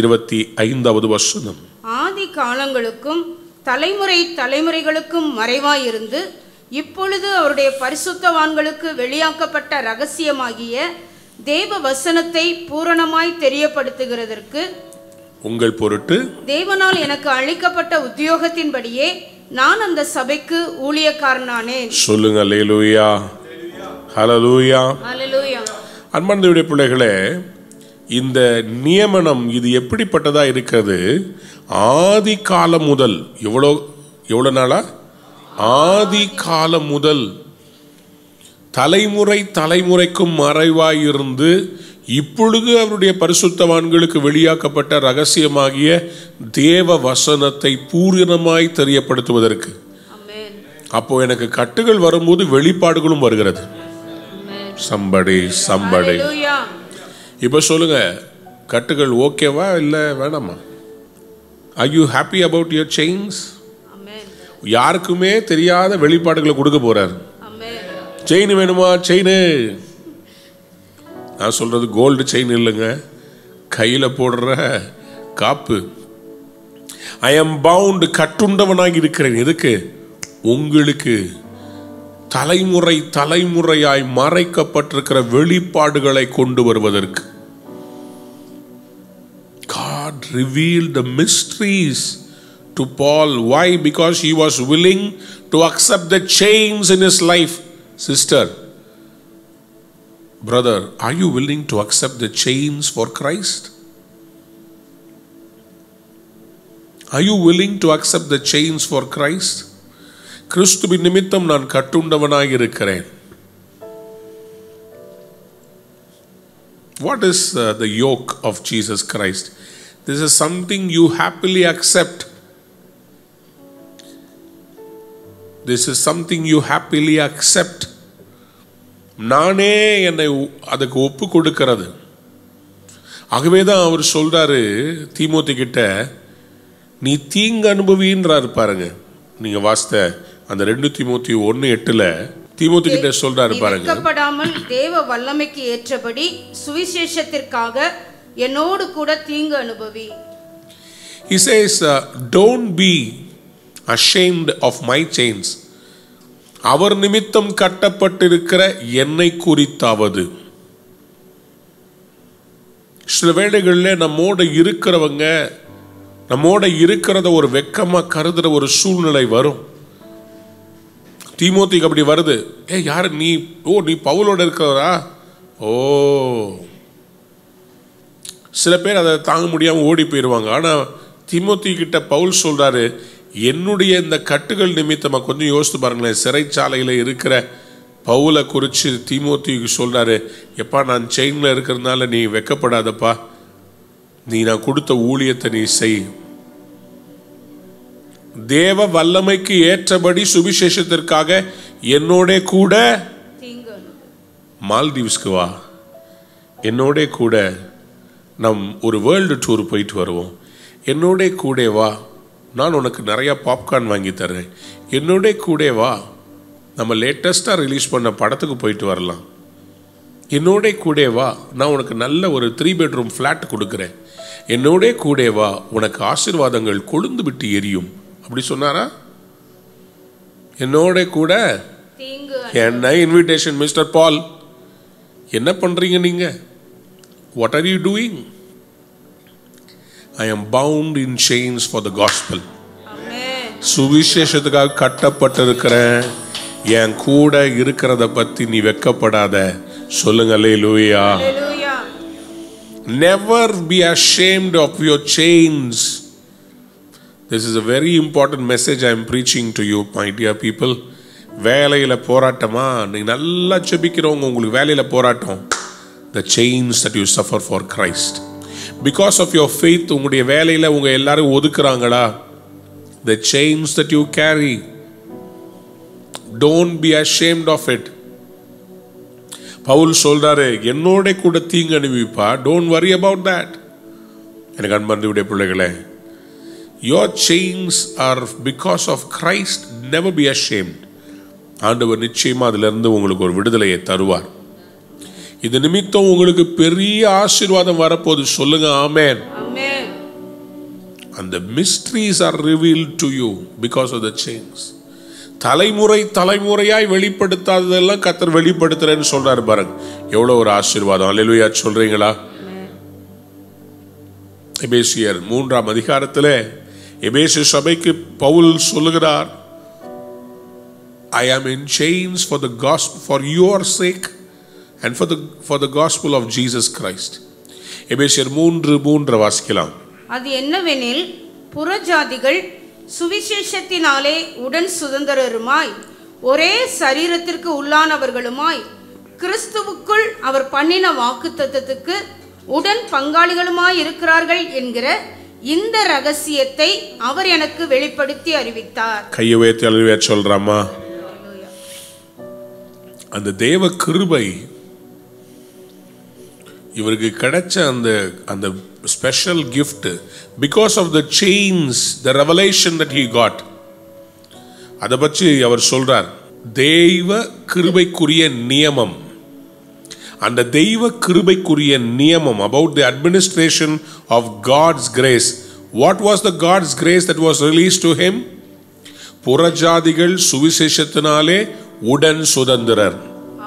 25வது வசனம். ஆதி காலங்களுக்கும் தலைமுறை தலைமுறைகளுக்கும் மறைவாயிருந்து இப்பொழுது அவருடைய பரிசுத்தவான்களுக்கு வெளியாக்கப்பட்ட ரகசியமாகிய தேவ வசனத்தை பூரணமாய் தெரியப்படுத்துகிறதற்கு உங்கள் பொருட்டு தேவனால் எனக்கு அளிக்கப்பட்ட உத்தியோகத்தின்படியே நான் அந்த சபைக்கு ஊழியக்காரனானேன். சொல்லுங்க அல்லேலூயா. ஹல்லேலூயா. ஹல்லேலூயா. அன்பார்ந்தவருடைய பிள்ளைகளே, இந்த நியமனம் இது எப்படிப்பட்டதா இருக்கிறது? ஆதி காலம் முதல், எவ்வளவு நாளா? ஆதி காலம் முதல் தலைமுறை தலைமுறைக்கும் மறைவாயிருந்து இப்பொழுது அவருடைய பரிசுத்தவான்களுக்கு வெளியாக்கப்பட்ட ரகசியமாகிய தேவ வசனத்தை பூரணமாய் தெரியப்படுத்துவதற்கு. அப்போ எனக்கு கட்டுகள் வரும்போது வெளிப்பாடுகளும் வருகிறது. சம்படி இப்ப சொல்லுங்க, கட்டுகள் ஓகேவா இல்ல வேணாமா? Are you happy about your chains? யாருக்குமே தெரியாத வெளிப்பாடுகளை கொடுக்க போறார். செயின் வேணுமா? செயின். நான் சொல்றது கோல்டு செயின் இல்லைங்க, கையில போடுற காப்பு. ஐ எம் பவுண்ட், கட்டுண்டவனாகி இருக்கிறேன். எதுக்கு? உங்களுக்கு தலைமுறை தலைமுறையாய் மறைக்கப்பட்டிருக்கிற வெளிப்பாடுகளை கொண்டு வருவதற்கு. God revealed the mysteries to Paul. Why? Because he was willing to accept the chains in his life. Sister, brother, are you willing to accept the chains for Christ? Are you willing to accept the chains for Christ? கிறிஸ்துவின் நிமித்தம் நான் கட்டுண்டவனாய் இருக்கிறேன். What is the yoke of Jesus Christ? This is something you happily accept. This is something you happily accept. நானே என்னை அதுக்கு ஒப்பு கொடுக்கிறது. ஆகவேதான் அவர் சொல்றாரு தீமோத்தி கிட்ட, நீ தீங்கு அனுபவின்றாரு பாருங்க. நீங்க வாசித்த அந்த 2 தீமோத்தி 1:8 தீமோத்தி கிட்ட சொல்றாரு பாருங்க, வெட்கப்படாமல் தேவ வல்லமைக்கு ஏற்றபடி சுவிசேஷத்திற்காக என்னோடு கூட தீங்கு அனுபவி. He says, don't be ashamed of my chains. அவர் நிமித்தம் கட்டப்பட்டிருக்கிற என்னை குறித்தாவது. சில வேளைகளில் நம்மோட இருக்கிறவங்க நம்மோட இருக்கிறத ஒரு வெக்கமா கருதுற ஒரு சூழ்நிலை வரும். தீமோத்திக்கு அப்படி வருது. யாரு நீ? நீ பவுலோட இருக்கிறவரா? சில பேர் அதை தாங்க முடியாம ஓடி போயிடுவாங்க. ஆனா தீமோத்தி கிட்ட பவுல் சொல்றாரு, என்னுடைய இந்த கட்டுகள் நிமித்தமா, கொஞ்சம் யோசித்து பாருங்களேன், சிறைச்சாலையில இருக்கிற பவுலை குறித்து தீமோத்திக்கு சொல்றாரு, எப்பா நான் செயின்ல இருக்கிறதுனால நீ வெக்கப்படாதப்பா, நீ நான் கொடுத்த ஊழியத்தை நீ செய். தேவ வல்லமைக்கு ஏற்றபடி சுவிசேஷத்திற்காக என்னோட கூட மால்தீவ்ஸ்க்கு வா, என்னோட கூட நம் ஒரு வேர்ல்டு டூர் போயிட்டு வருவோம், என்னோட கூட வா, நான் உனக்கு நிறைய பாப்கார்ன் வாங்கி தர்றேன், என்னோட கூட வா, நம்ம லேட்டஸ்டா ரிலீஸ் பண்ண படத்துக்கு போயிட்டு வரலாம், என்னோட கூட வா, நான் உனக்கு நல்ல ஒரு 3 பெட்ரூம் ஃபிளாட் கொடுக்குறேன், என்னோட கூட வா, உனக்கு ஆசீர்வாதங்கள் கொழுந்து விட்டு எரியும். அப்படி சொன்னாரா? என்னோட கூட என்ன இன்விடேஷன் மிஸ்டர் பால், என்ன பண்றீங்க நீங்க? What are you doing? I am bound in chains for the gospel. சுவிசேஷத்துக்காக கட்டப்பட்டிருக்கிறேன். என் கூட இருக்கிறத பத்தி நீ வெக்கப்படாத. சொல்லுங்க அல்லேலூயா. Never be ashamed of your chains. This is a very important message I am preaching to you, my dear people. வேலையில போராட்டமா? நீ நல்லா ஜெபிக்கிறவங்க உங்களுக்கு வேலையில போராட்டம். The chains that you suffer for Christ. Because of your faith, உங்களுடைய வேலையில உங்க எல்லாரும் ஒதுக்குறாங்களா? The chains that you carry, don't be ashamed of it. Pavul சொல்றாரு, என்னோட கூட தீங்கு அனுபவிப்பா, don't worry about that. எனக்கு அன்புடைய பிள்ளைகளே, your chains are because of Christ. Never be ashamed. ஆண்டவர் நிச்சயமா அதிலிருந்து உங்களுக்கு ஒரு விடுதலையை தருவார். இது நிமித்தம் உங்களுக்கு பெரிய ஆசீர்வாதம் வரப்போது. சொல்லுங்க ஆமென். And the mysteries are revealed to you because of the chains. தலைமுறையாய் வெளிப்படுத்தாததெல்லாம் கர்த்தர் வெளிப்படுத்துறேன்னு சொல்றாரு பாருங்க. எவ்வளவு ஒரு ஆசீர்வாதம். அல்லேலூயா சொல்றீங்களா? எபேசியர் 3ஆம் அதிகாரத்திலே எபேசு சபைக்கு பவுல் சொல்லுகிறார், I am in chains for the gospel, for your sake and for the gospel of Jesus Christ. எபேசியர் 3:3 வாசிக்கலாம். அது என்னவெனில், புறஜாதிகள் சுவிசேஷத்தினாலே உடன் சுதந்திரருமாய் ஒரே சரீரத்திற்கு உள்ளானவர்களுமாய் கிறிஸ்துவுக்குள் அவர் பண்ணின வாக்குத்தத்தத்துக்கு உடன் பங்காளிகளுமாய் இருக்கிறார்கள் என்கிற இந்த ரகசியத்தை அவர் எனக்கு வெளிப்படுத்தி அறிவித்தார். கையை உயர்த்தி அல்லேலூயா சொல்றாமா? அந்த தேவ கிருபை இவருக்கு கிடைச்ச அந்த special gift because of the chains, the revelation that he got. அத பற்றி அவர் சொல்றார், தெய்வ கிருபைக்குரிய நியமம். அந்த தெய்வ கிருபைக்குரிய நியமம், about the administration of God's grace. What was the God's grace that was released to him? புறஜாதிகள் சுவிசேஷத்தினாலே உடன் சுதந்திரர்.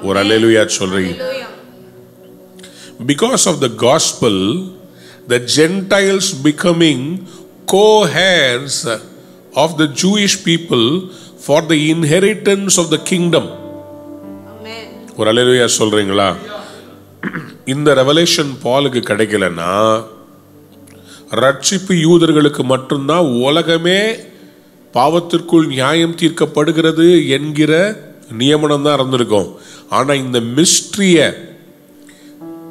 ஒரு அல்லேலூயா சொல்றீங்க? Because of the gospel, the Gentiles becoming co-heirs of the Jewish people for the inheritance of the kingdom. Amen. ஒரு அல்லேலூயா சொல்றீங்களா? இந்த ரெவலேஷன் பாலுக்கு கிடைக்கலன்னா, ரட்சிப்பு யூதர்களுக்கு மட்டும்தான், உலகமே பாவத்திற்குள் நியாயம் தீர்க்கப்படுகிறது என்கிற நியமனம் தான் இருந்திருக்கும். ஆனா இந்த மிஸ்ட்ரிய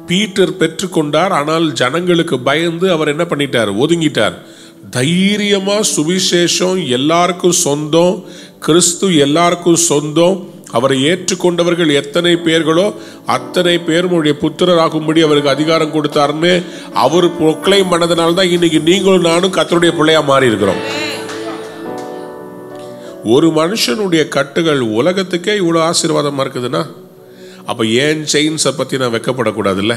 பீட்டர் பெற்றுக்கொண்டார். ஆனால் ஜனங்களுக்கு பயந்து அவர் என்ன பண்ணிட்டார்? ஒதுங்கிட்டார். தைரியமா சுவிசேஷம் எல்லாருக்கும் சொந்தம், கிறிஸ்து எல்லாருக்கும் சொந்தம், அவரை ஏற்றுக்கொண்டவர்கள் எத்தனை பேர்களோ அத்தனை பேருடைய புத்திரராகும்படி அவருக்கு அதிகாரம் கொடுத்தாருன்னு அவர் ப்ரொக்ளைம் பண்ணதுனால்தான் இன்னைக்கு நீங்களும் நானும் கர்த்தருடைய பிள்ளையா மாறி இருக்கிறோம். ஒரு மனுஷனுடைய கட்டுகள் உலகத்துக்கே இவ்வளவு ஆசீர்வாதமா இருக்குதுன்னா அப்ப ஏன் செயின்ஸை பத்தி நான் வெக்கப்படக்கூடாதுல்ல?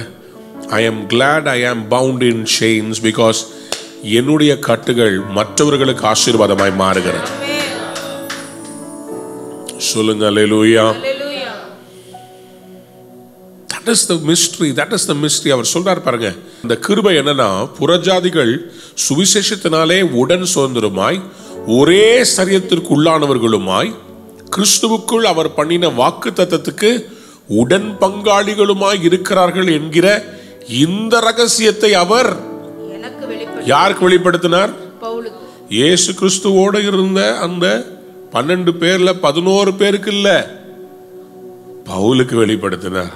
ஐ am glad I am bound in chains because என்னுடைய கட்டுகள் மற்றவர்களுக்கு ஆசீர்வாதமாய் மாறுகிறது. சொல்லுங்க அல்லேலூயா. That is the mystery. That is the mystery. அவர் சொல்றார் பாருங்க, இந்த கிருபை என்னன்னா புறஜாதிகள் சுவிசேஷத்தினாலே உடன் சுதந்திரமாய் ஒரே சரீரத்திற்கு உள்ளானவர்களுமாய் கிறிஸ்துவுக்குள் அவர் பண்ணின வாக்குத்தத்தத்துக்கு உடன் பங்காளிகளுமாய் இருக்கிறார்கள் என்கிற இந்த ரகசியத்தை அவர் யாருக்கு வெளிப்படுத்தினார்? இயேசு கிறிஸ்துவோட இருந்த அந்த 12 பேர்ல 11 பேருக்கு இல்ல, பவுலுக்கு வெளிப்படுத்தினார்.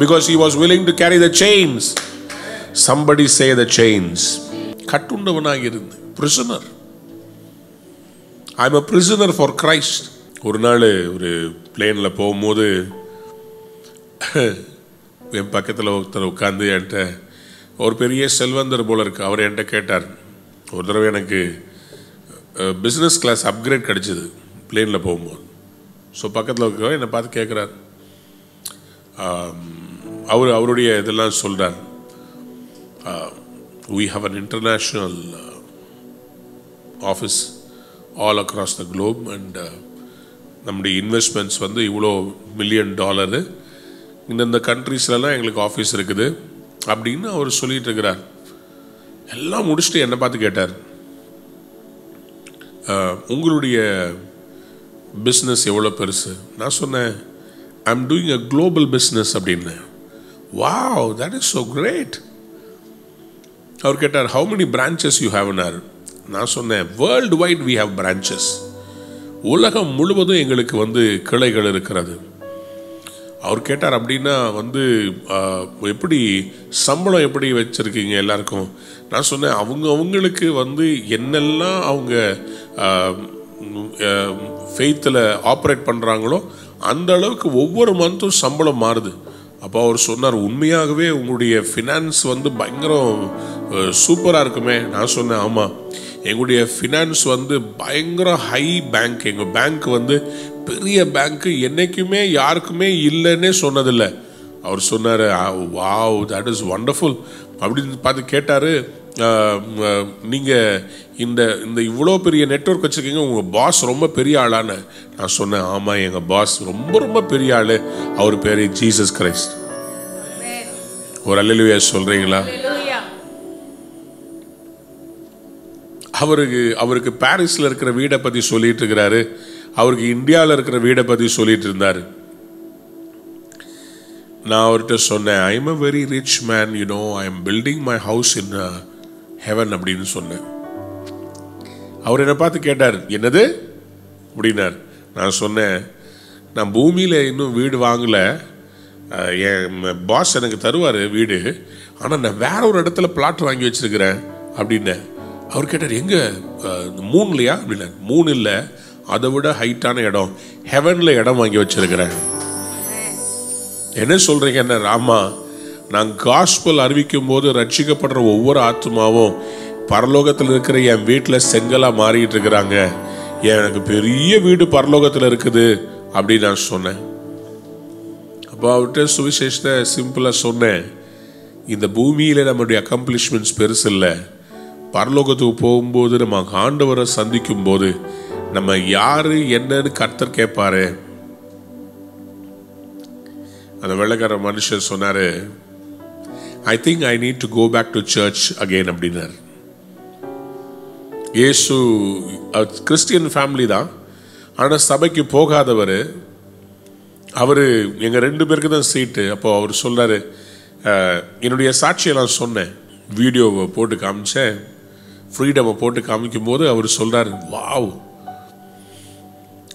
Because he was willing to carry the chains. Somebody say the chains. கட்டுண்டவனாக இருந்து prisoner. I'm a prisoner for Christ. ஒரு நாள் ஒரு பிளேன்ல போகும்போது என் பக்கத்தில் ஒருத்தர் உட்காந்து என்கிட்ட, ஒரு பெரிய செல்வந்தர் போல இருக்கு, அவர் என்கிட்ட கேட்டார். ஒரு தடவை எனக்கு பிஸ்னஸ் கிளாஸ் அப்கிரேட் கிடைச்சிது பிளேனில் போகும்போது. ஸோ பக்கத்தில் இருக்க என்னை பார்த்து கேட்குறார். அவருடைய இதெல்லாம் சொல்கிறார். we have an international office all across the globe and நம்முடைய இன்வெஸ்ட்மெண்ட்ஸ் வந்து இவ்வளோ $1,000,000 இந்தந்த கண்ட்ரீஸ்லாம் எங்களுக்கு ஆஃபீஸ் இருக்குது அப்படின்னு அவர் சொல்லிட்டு இருக்கிறார். எல்லாம் முடிச்சுட்டு என்னை பார்த்து கேட்டார், உங்களுடைய பிஸ்னஸ் எவ்வளோ பெருசு? நான் சொன்னேன், I am doing a global business அப்படின்னு. Wow, that is so great. அவர் கேட்டார், ஹவு மெனி பிரான்ச்சஸ் யூ ஹேவ்னார்? நான் சொன்னேன், worldwide we have branches. உலகம் முழுவதும் எங்களுக்கு வந்து கிளைகள் இருக்கிறது. அவர் கேட்டார், அப்படின்னா வந்து எப்படி சம்பளம் எப்படி வச்சுருக்கீங்க எல்லாருக்கும்? நான் சொன்னேன், அவங்களுக்கு வந்து என்னெல்லாம் அவங்க ஃபெய்த்தில் ஆப்ரேட் பண்ணுறாங்களோ அந்த அளவுக்கு ஒவ்வொரு மந்த்தும் சம்பளம் மாறுது. அப்போ அவர் சொன்னார், உண்மையாகவே உங்களுடைய ஃபினான்ஸ் வந்து பயங்கரம் சூப்பராக இருக்குமே. நான் சொன்னேன், ஆமாம், எங்களுடைய ஃபினான்ஸ் வந்து பயங்கர ஹை பேங்க். எங்கள் பேங்க் வந்து பெரிய பேங்க்கு, என்னைக்குமே யாருக்குமே இல்லைன்னே சொன்னதில்லை. அவர் சொன்னார், வாவ், தட் இஸ் வண்டர்ஃபுல் அப்படின்னு பார்த்து கேட்டார், நீங்கள் இந்த இந்த இவ்வளோ பெரிய நெட்வொர்க் வச்சுருக்கீங்க, உங்கள் பாஸ் ரொம்ப பெரிய ஆளான? நான் சொன்னேன், ஆமாம், எங்கள் பாஸ் ரொம்ப ரொம்ப பெரிய ஆள், அவர் பேர் ஜீசஸ் கிரைஸ்ட். ஒரு அல்லேலூயா சொல்கிறீங்களா? அவருக்கு பாரிஸில் இருக்கிற வீடை பற்றி சொல்லிட்டு இருக்கிறாரு, அவருக்கு இந்தியாவில் இருக்கிற வீடை பற்றி சொல்லிட்டு இருந்தார். நான் அவர்கிட்ட சொன்னேன், I am a very rich man, you know, I am building my house in heaven அப்படின்னு சொன்னேன். அவர் என்னை பார்த்து கேட்டார், என்னது அப்படின்னார். நான் சொன்னேன், நான் பூமியில் இன்னும் வீடு வாங்கலை, என் பாஸ் எனக்கு தருவார் வீடு, ஆனால் நான் வேற ஒரு இடத்துல பிளாட் வாங்கி வச்சிருக்கிறேன் அப்படின்னேன். அவர் கேட்டார், எங்கே, மூணுலையா அப்படின்னா? மூணு இல்லை, அதை விட ஹைட்டான இடம், ஹெவனில் இடம் வாங்கி வச்சிருக்கிறேன். என்ன சொல்கிறீங்க? என்ன ராமா, நான் காஸ்பல் அறிவிக்கும் போது ரட்சிக்கப்படுற ஒவ்வொரு ஆத்மாவும் பரலோகத்தில் இருக்கிற என் வீட்டில் செங்கலாக மாறிட்டு இருக்கிறாங்க, எனக்கு பெரிய வீடு பரலோகத்தில் இருக்குது அப்படின்னு நான் சொன்னேன். அப்போ அவர்கிட்ட சுவிசேஷத்தை சிம்பிளாக சொன்னேன், இந்த பூமியில் நம்முடைய அக்கம்ப்ளிஷ்மெண்ட்ஸ் பெருசு இல்லை, பரலோகத்துக்கு போகும்போது நம்ம ஆண்டவரை சந்திக்கும் போது நம்ம யாரு என்னன்னு கர்த்தர் கேட்பாரு. அந்த வெள்ளைக்கார மனுஷன் சொன்னாரு, I think I need to go back to church again அப்படின்னார். இயேசு கிறிஸ்டியன் ஃபேமிலி தான், ஆனால் சபைக்கு போகாதவர். அவர் எங்கள் 2 பேருக்கு தான் சீட்டு. அப்போ அவர் சொல்றாரு, என்னுடைய சாட்சியெல்லாம் சொன்னேன், வீடியோவை போட்டு காமிச்சேன், ஃப்ரீடமை போட்டு காமிக்கும் போது அவர் சொல்றாரு, வாவ்,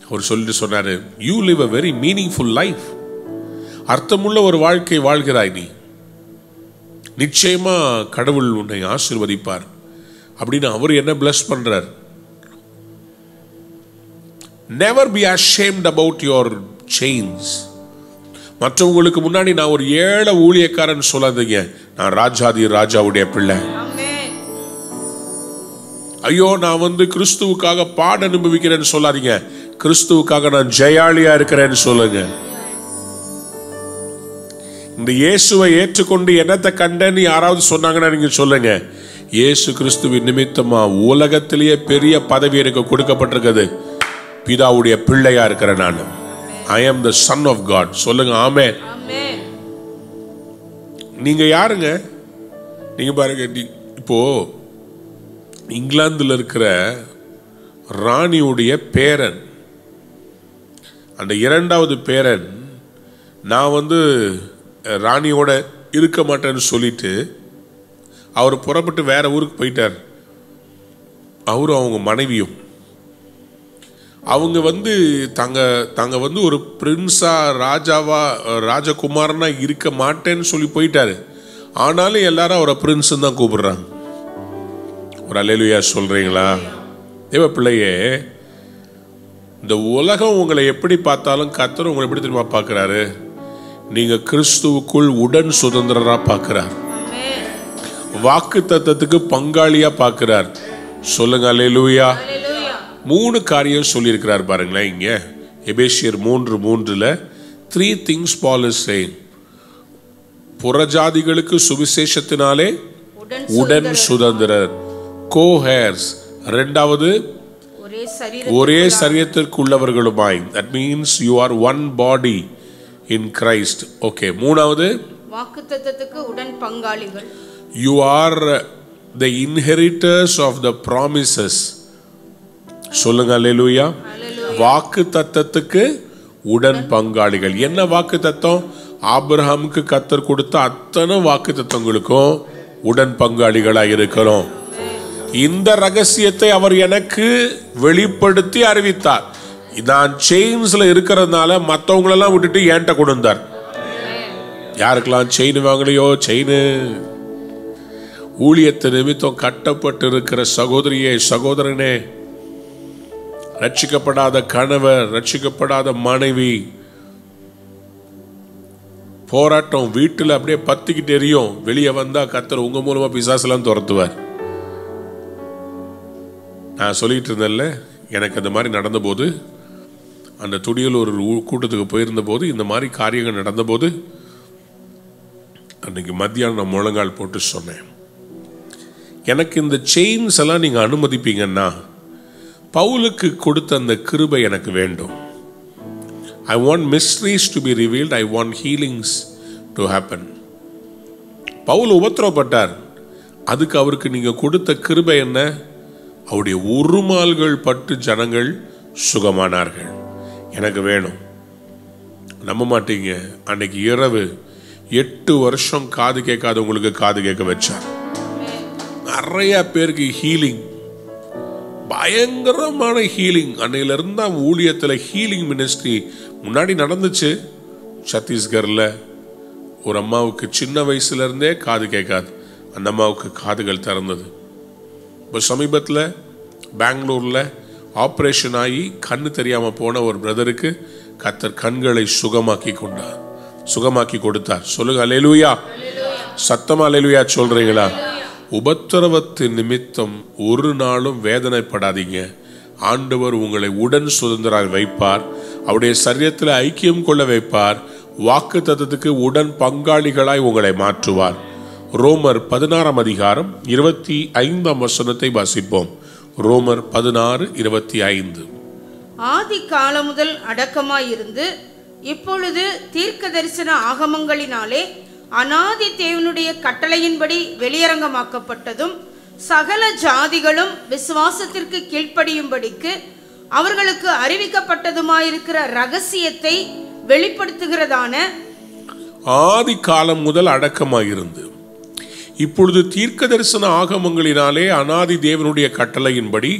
அவர் சொல்லிட்டு சொன்னாரு, you live a very meaningful life. அர்த்தமுள்ள ஒரு வாழ்க்கை வாழ்கிறாய் நீ, நிச்சயமா கடவுள் உன்னை ஆசீர்வதிப்பார் அப்படின்னு அவர் என்ன bless பண்றார். Never be ashamed about your chains. மற்றவங்களுக்கு முன்னாடி நான் ஒரு ஏழை ஊழியக்காரன் சொல்லாதீங்க, நான் ராஜாதி ராஜாவுடைய பிள்ளை. ஐயோ நான் கிறிஸ்துவுக்காக பாட அனுபவிக்கிறேன்னு சொல்லாதீங்க, கிறிஸ்துவுக்காக நான் ஜெயாளியா இருக்கிறேன்னு சொல்லுங்க. இந்த இயேசுவை ஏற்றுக்கொண்டு என்னத்தை கண்டேன்னு யாராவது சொன்னாங்கன்னா நீங்க சொல்லுங்க, இயேசு கிறிஸ்துவின் நிமித்தமா உலகத்திலேயே பெரிய பதவி எனக்கு கொடுக்கப்பட்டிருக்கிறது, பிதாவுடைய பிள்ளையா இருக்கிறேன் நான். I am the son of God. சொல்லுங்க ஆமென். நீங்க யாருங்க? நீங்க பாருங்க, இப்போ இங்கிலாந்துல இருக்கிற ராணியுடைய பேரன், அந்த இரண்டாவது பேரன், நான் ராணியோட இருக்க மாட்டேன்னு சொல்லிட்டு அவர் புறப்பட்டு வேற ஊருக்கு போயிட்டார். அவரும் அவங்க மனைவியும் அவங்க தாங்க ஒரு பிரின்ஸா ராஜாவா ராஜகுமாரனா இருக்க மாட்டேன்னு சொல்லி போயிட்டாரு. ஆனாலும் எல்லாரும் அவரை பிரின்ஸ் தான் கூப்பிடுறாங்க. ஒரு அல்லேலூயா சொல்றீங்களா? தேவ பிள்ளையே, இந்த உலகம் உங்களை எப்படி பார்த்தாலும் கர்த்தர் உங்களை எப்படி தெரியுமா பார்க்கிறாரு? நீங்க கிறிஸ்துவுக்குள் உடன் சுதந்திரரா பார்க்கிறார், வாக்கு தத்தத்துக்கு பங்காளியா பார்க்கிறார். சொல்லுங்க அல்லேலூயா. 3 காரியம் சொல்லியிருக்கிறார் பாருங்களேன் இங்க எபேசியர் 3:3. 3 things Paul is saying. புறஜாதிகளுக்கு சுவிசேஷத்தினாலே உடன் சுதந்திரர், co-heirs. இரண்டாவது ஒரே சரீரத்திற்குள்ளவர்களுமாய், that means you are one body in Christ. Okay. மூணாவது வாக்குத்தத்தத்துக்கு உடன் பங்காளிகள், you are the inheritors of the promises. சொல்லுங்க அல்லேலூயா. வாக்கு தத்தத்துக்கு உடன் பங்காளிகள். என்ன வாக்கு தத்தம்? ஆபிரகாமுக்கு கர்த்தர் கொடுத்த அத்தனை வாக்கு தத்தங்களுக்கும் உடன் பங்காளிகளாக இருக்கிறோம். இந்த ரகசியத்தை அவர் எனக்கு வெளிப்படுத்தி அறிவித்தார். நான் செயின்ஸ்ல இருக்கிறதுனால மற்றவங்களெல்லாம் விட்டுட்டு என்கிட்ட கொண்டு வந்தார். யாருக்கெல்லாம் செயின் வாங்கலையோ, செயின் ஊழியத்தை நிமித்தம் கட்டப்பட்டு இருக்கிற சகோதரியே சகோதரனே, ரட்சிக்கப்படாத கணவர், ரட்சிக்கப்படாத மனைவி, போராட்டம் வீட்டில் அப்படியே பத்திக்கிட்டு எரியும். வெளியே வந்தா கர்த்தர் உங்க மூலமா பிசாசெல்லாம் துரத்துவார். நான் சொல்லிட்டு இருந்தேன்ல, எனக்கு அந்த மாதிரி நடந்த போது, அந்த துடியில் ஒரு கூட்டத்துக்கு போயிருந்த போது இந்த மாதிரி காரியங்கள் நடந்த போது, அன்னைக்கு மத்தியானம் நான் முழங்கால் போட்டு சொன்னேன், எனக்கு இந்த செயின்ஸ் எல்லாம் நீங்க அனுமதிப்பீங்கன்னா பவுலுக்கு கொடுத்த அந்த கிருபை எனக்கு வேண்டும். I want mysteries to be revealed. I want healings to happen. Pavul உபத்திரவப்பட்டார். அதுக்கு அவருக்கு நீங்க கொடுத்த கிருபை என்ன? அவருடைய உருமால்கள் பட்டு ஜனங்கள் சுகமானார்கள். எனக்கு வேணும். நம்ப மாட்டீங்க, அன்னைக்கு இரவு 8 வருஷம் காது கேட்காதவங்களுக்கு காது கேட்க வச்சார். நிறைய பேருக்கு ஹீலிங், பயங்கரமான ஹீலிங். அன்னையில இருந்தா ஊழியத்தில் ஹீலிங் மினிஸ்ட்ரி முன்னாடி நடந்துச்சு. சத்தீஸ்கர்ல ஒரு அம்மாவுக்கு சின்ன வயசுல இருந்தே காது கேட்காது, அந்த அம்மாவுக்கு காதுகள் திறந்தது. இப்போ சமீபத்தில் பெங்களூர்ல ஆப்ரேஷன் ஆகி கண்ணு தெரியாம போன ஒரு பிரதருக்கு கர்த்தர் கண்களை சுகமாக்கி கொடுத்தார். சொல்லுங்க அல்லேலூயா. சத்தமா அல்லேலூயா சொல்றீங்களா? உபத்திரவத்தின் நிமித்தம் ஒரு நாளும் வேதனைப்படாதீங்க. ஆண்டவர் உங்களை உடன் சுதந்திராய் வைப்பார். அவருடைய சரீரத்தில் ஐக்கியம் கொள்ள வைப்பார். வாக்கு தத்தத்துக்கு உடன் பங்காளிகளாய் உங்களை மாற்றுவார். ரோமர் 16 அதிகாரம் 25 வசனத்தை வாசிப்போம். ரோமர் 16:25. ஆதி காலம் முதல் அடக்கமாயிருந்து இப்பொழுது தீர்க்க தரிசன ஆகமங்களினாலே அநாதி தேவனுடைய கட்டளையின்படி வெளியரங்கமாக்கப்பட்டதும் சகல ஜாதிகளும் விசுவாசத்திற்கு கீழ்ப்படியும்படிக்கு அவர்களுக்கு அறிவிக்கப்பட்டதுமாயிருக்கிற ரகசியத்தை வெளிப்படுத்துகிறதான, ஆதி காலம் முதல் அடக்கமாயிருந்து இப்பொழுது தீர்க்க தரிசன ஆகமங்களினாலே அனாதி தேவனுடைய கட்டளையின்படி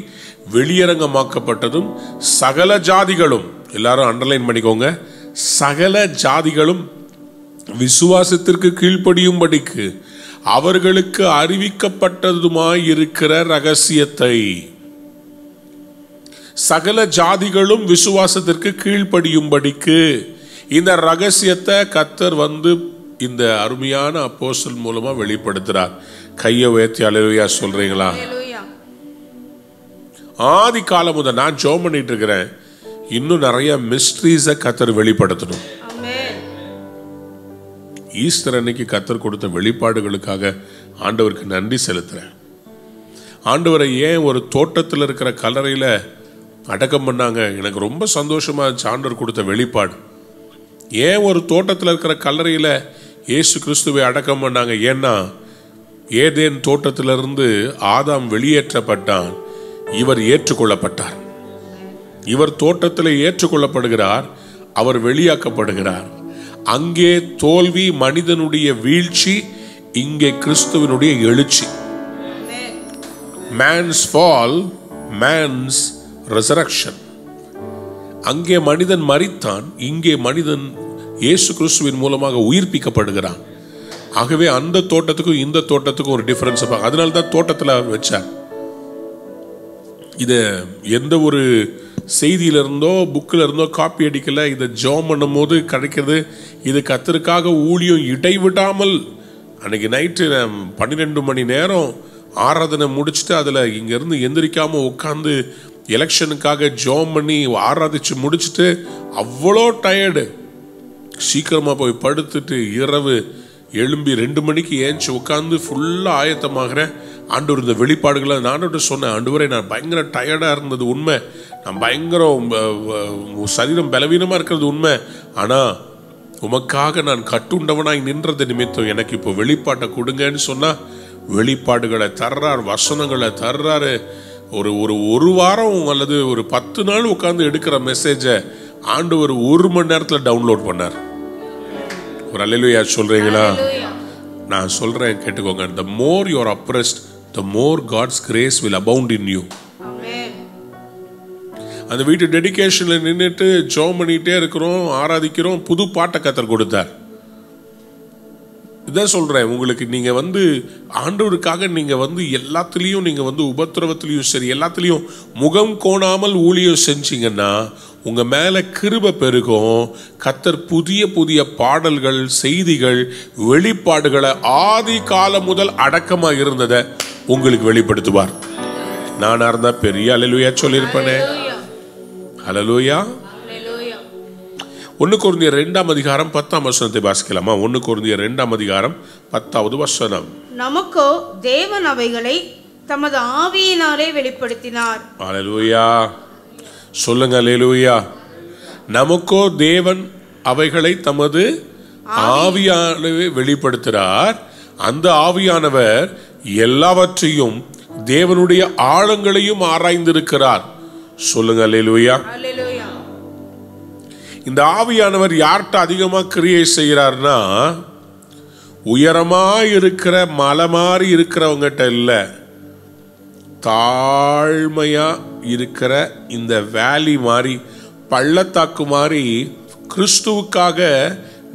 வெளியரங்கமாக்கப்பட்டதும் சகல ஜாதிகளும், எல்லாரும் அண்டர்லைன் பண்ணிக்கோங்க, சகல ஜாதிகளும் விசுவாசத்திற்கு கீழ்ப்படியும்படிக்கு அவர்களுக்கு அறிவிக்கப்பட்டதுமாயிருக்கிற ரகசியத்தை, சகல ஜாதிகளும் விசுவாசத்திற்கு கீழ்ப்படியும்படிக்கு இந்த ரகசியத்தை கர்த்தர் இந்த அருமையான அப்போஸ்தலன் மூலமா வெளிப்படுத்துறார். கையை உயர்த்தி அல்லேலூயா சொல்றீங்களா? ஆதி காலம் முதல் நான் ஜெபம் பண்ணிட்டு இருக்கிறேன், இன்னும் நிறைய மிஸ்ட்ரீஸை கர்த்தர் வெளிப்படுத்தணும். ஈஸ்டர் அன்னைக்கு கர்த்தர் கொடுத்த வெளிப்பாடுகளுக்காக ஆண்டவருக்கு நன்றி செலுத்துறேன். ஆண்டவரை ஏன் ஒரு தோட்டத்தில் இருக்கிற கல்லறையில் அடக்கம் பண்ணாங்க, எனக்கு ரொம்ப சந்தோஷமா இருந்துச்சு. ஆண்டவர் கொடுத்த வெளிப்பாடு. ஏன் ஒரு தோட்டத்தில் இருக்கிற கல்லறையில் இயேசு கிறிஸ்துவை அடக்கம் பண்ணாங்க? ஏன்னா ஏதேன் தோட்டத்திலிருந்து ஆதாம் வெளியேற்றப்பட்டான், இவர் ஏற்றுக்கொள்ளப்பட்டார். இவர் தோட்டத்தில் ஏற்றுக்கொள்ளப்படுகிறார், அவர் வெளியாக்கப்படுகிறார். அங்கே தோல்வி மனிதனுடைய வீழ்ச்சி, இங்கே கிறிஸ்துவனுடைய எழுச்சி. man's fall, man's resurrection. அங்கே மனிதன் மரித்தான், இங்கே மனிதன் இயேசு கிறிஸ்துவின் மூலமாக உயிர்ப்பிக்கப்படுகிறான். ஆகவே அந்த தோட்டத்துக்கும் இந்த தோட்டத்துக்கும் ஒரு டிஃபரன்ஸ். அதனால தான் தோட்டத்தில் வச்சார். இதை எந்த ஒரு செய்தியில இருந்தோ புக்கில் இருந்தோ காப்பி அடிக்கல. இதை ஜெபம் பண்ணும் போது கிடைக்கிறது. இது கர்த்தருக்காக ஊழியம் இடைவிடாமல் அன்னைக்கு நைட்டு 12 மணி நேரம் ஆராதனை முடிச்சுட்டு அதில் இங்கேருந்து எந்திரிக்காமல் உட்காந்து எலெக்ஷனுக்காக ஜெபம் பண்ணி ஆராதிச்சு முடிச்சுட்டு அவ்வளோ டயர்டு, சீக்கிரமாக போய் படுத்துட்டு இரவு எழும்பி 2 மணிக்கு ஏஞ்சி உட்காந்து ஃபுல்லாக ஆயத்தமாகிறேன். ஆண்டவர் இந்த வெளிப்பாடுகளை நானோட சொன்னேன். ஆண்டவரே, நான் பயங்கர டயர்டாக இருந்தது உண்மை, நான் பயங்கரம் சரீரம் பலவீனமாக இருக்கிறது உண்மை, ஆனால் உமக்காக நான் கட்டுண்டவனாய் நின்றது நிமித்தம் எனக்கு இப்போ வெளிப்பாட்டை கொடுங்கன்னு சொன்னால் வெளிப்பாடுகளை தர்றார், வசனங்களை தர்றாரு. ஒரு வாரம் அல்லது ஒரு 10 நாள் உட்காந்து எடுக்கிற மெசேஜை ஆண்டவர் 1 மணி நேரத்தில் டவுன்லோட் பண்ணார். ஒரு அல்லேலூயா சொல்றீங்களா? நான் சொல்றேன் கேட்டுக்கோங்க. the more you are oppressed, the more God's grace will abound in you. அந்த வீட்டு டெடிகேஷன்ல நின்றுட்டு ஜெபம் பண்ணிட்டே இருக்கிறோம், ஆராதிக்கிறோம். புது பாட்டை கர்த்தர் கொடுத்தார். இதான் சொல்றேன் உங்களுக்கு, நீங்க ஆண்டவருக்காக நீங்க எல்லாத்துலயும் நீங்க உபத்திரவத்திலையும் சரி எல்லாத்துலயும் முகம் கோணாமல் ஊழியம் செஞ்சீங்கன்னா உங்க மேல கிருபை பெருகும். கர்த்தர் புதிய புதிய பாடல்கள், செய்திகள், வெளிப்பாடுகளை ஆதி காலம் முதல் அடக்கமா இருந்ததை உங்களுக்கு வெளிப்படுத்துவார். நானா இருந்தா பெரிய அல்லேலூயா சொல்லியிருப்பேனே. அல்லேலூயா. 1 கொரிந்தியர் 2ஆம் அதிகாரம் 10ஆம் வசனத்தை வாசிக்கலாமா? 1 கொரிந்தியர் 2ஆம் அதிகாரம் 10வது வசனம். நமக்கோ தேவன் அவைகளை தமது ஆவியினாலே வெளிப்படுத்தினார். அல்லேலூயா சொல்லுங்க. அல்லேலூயா. நமக்கோ தேவன் அவைகளை தமது ஆவியானவே வெளிப்படுத்துகிறார். அந்த ஆவியானவர் எல்லாவற்றையும் தேவனுடைய ஆழங்களையும் ஆராய்ந்திருக்கிறார். சொல்லுங்க. அல்லேலூயா. இந்த ஆவியானவர் யார்கிட்ட அதிகமா கிரியை செய்கிறார்னா, உயரமா இருக்கிற மலை மாதிரி இருக்கிறவங்கிட்ட இல்ல, தாழ்மையா இருக்கிற இந்த வேலி மாதிரி, பள்ளத்தாக்கு மாதிரி, கிறிஸ்துவுக்காக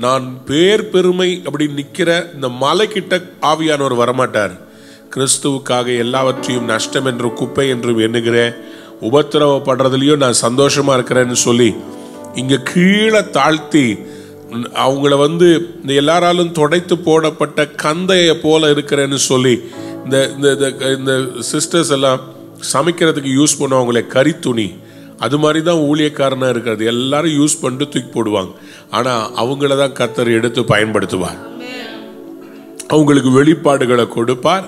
நான் பேர் பெருமை அப்படி நிக்கிற இந்த மலை கிட்ட ஆவியானவர் வரமாட்டார். கிறிஸ்துவுக்காக எல்லாவற்றையும் நஷ்டம் என்றும் குப்பை என்றும் எண்ணுகிறேன், உபத்திரவப்படுறதுலயும் நான் சந்தோஷமா இருக்கிறேன்னு சொல்லி இங்க கீழே தாழ்த்தி அவங்கள இந்த எல்லாராலும் துடைத்து போடப்பட்ட கந்தைய போல இருக்கிறேன்னு சொல்லி இந்த சிஸ்டர்ஸ் எல்லாம் சமைக்கிறதுக்கு யூஸ் பண்ணுவாங்களே கறி துணி, அது மாதிரி தான் ஊழியக்காரனா இருக்கிறது. எல்லாரும் யூஸ் பண்ணிட்டு தூக்கி போடுவாங்க. ஆனா அவங்கள தான் கர்த்தர் எடுத்து பயன்படுத்துவார். அவங்களுக்கு வெளிப்பாடுகளை கொடுப்பார்.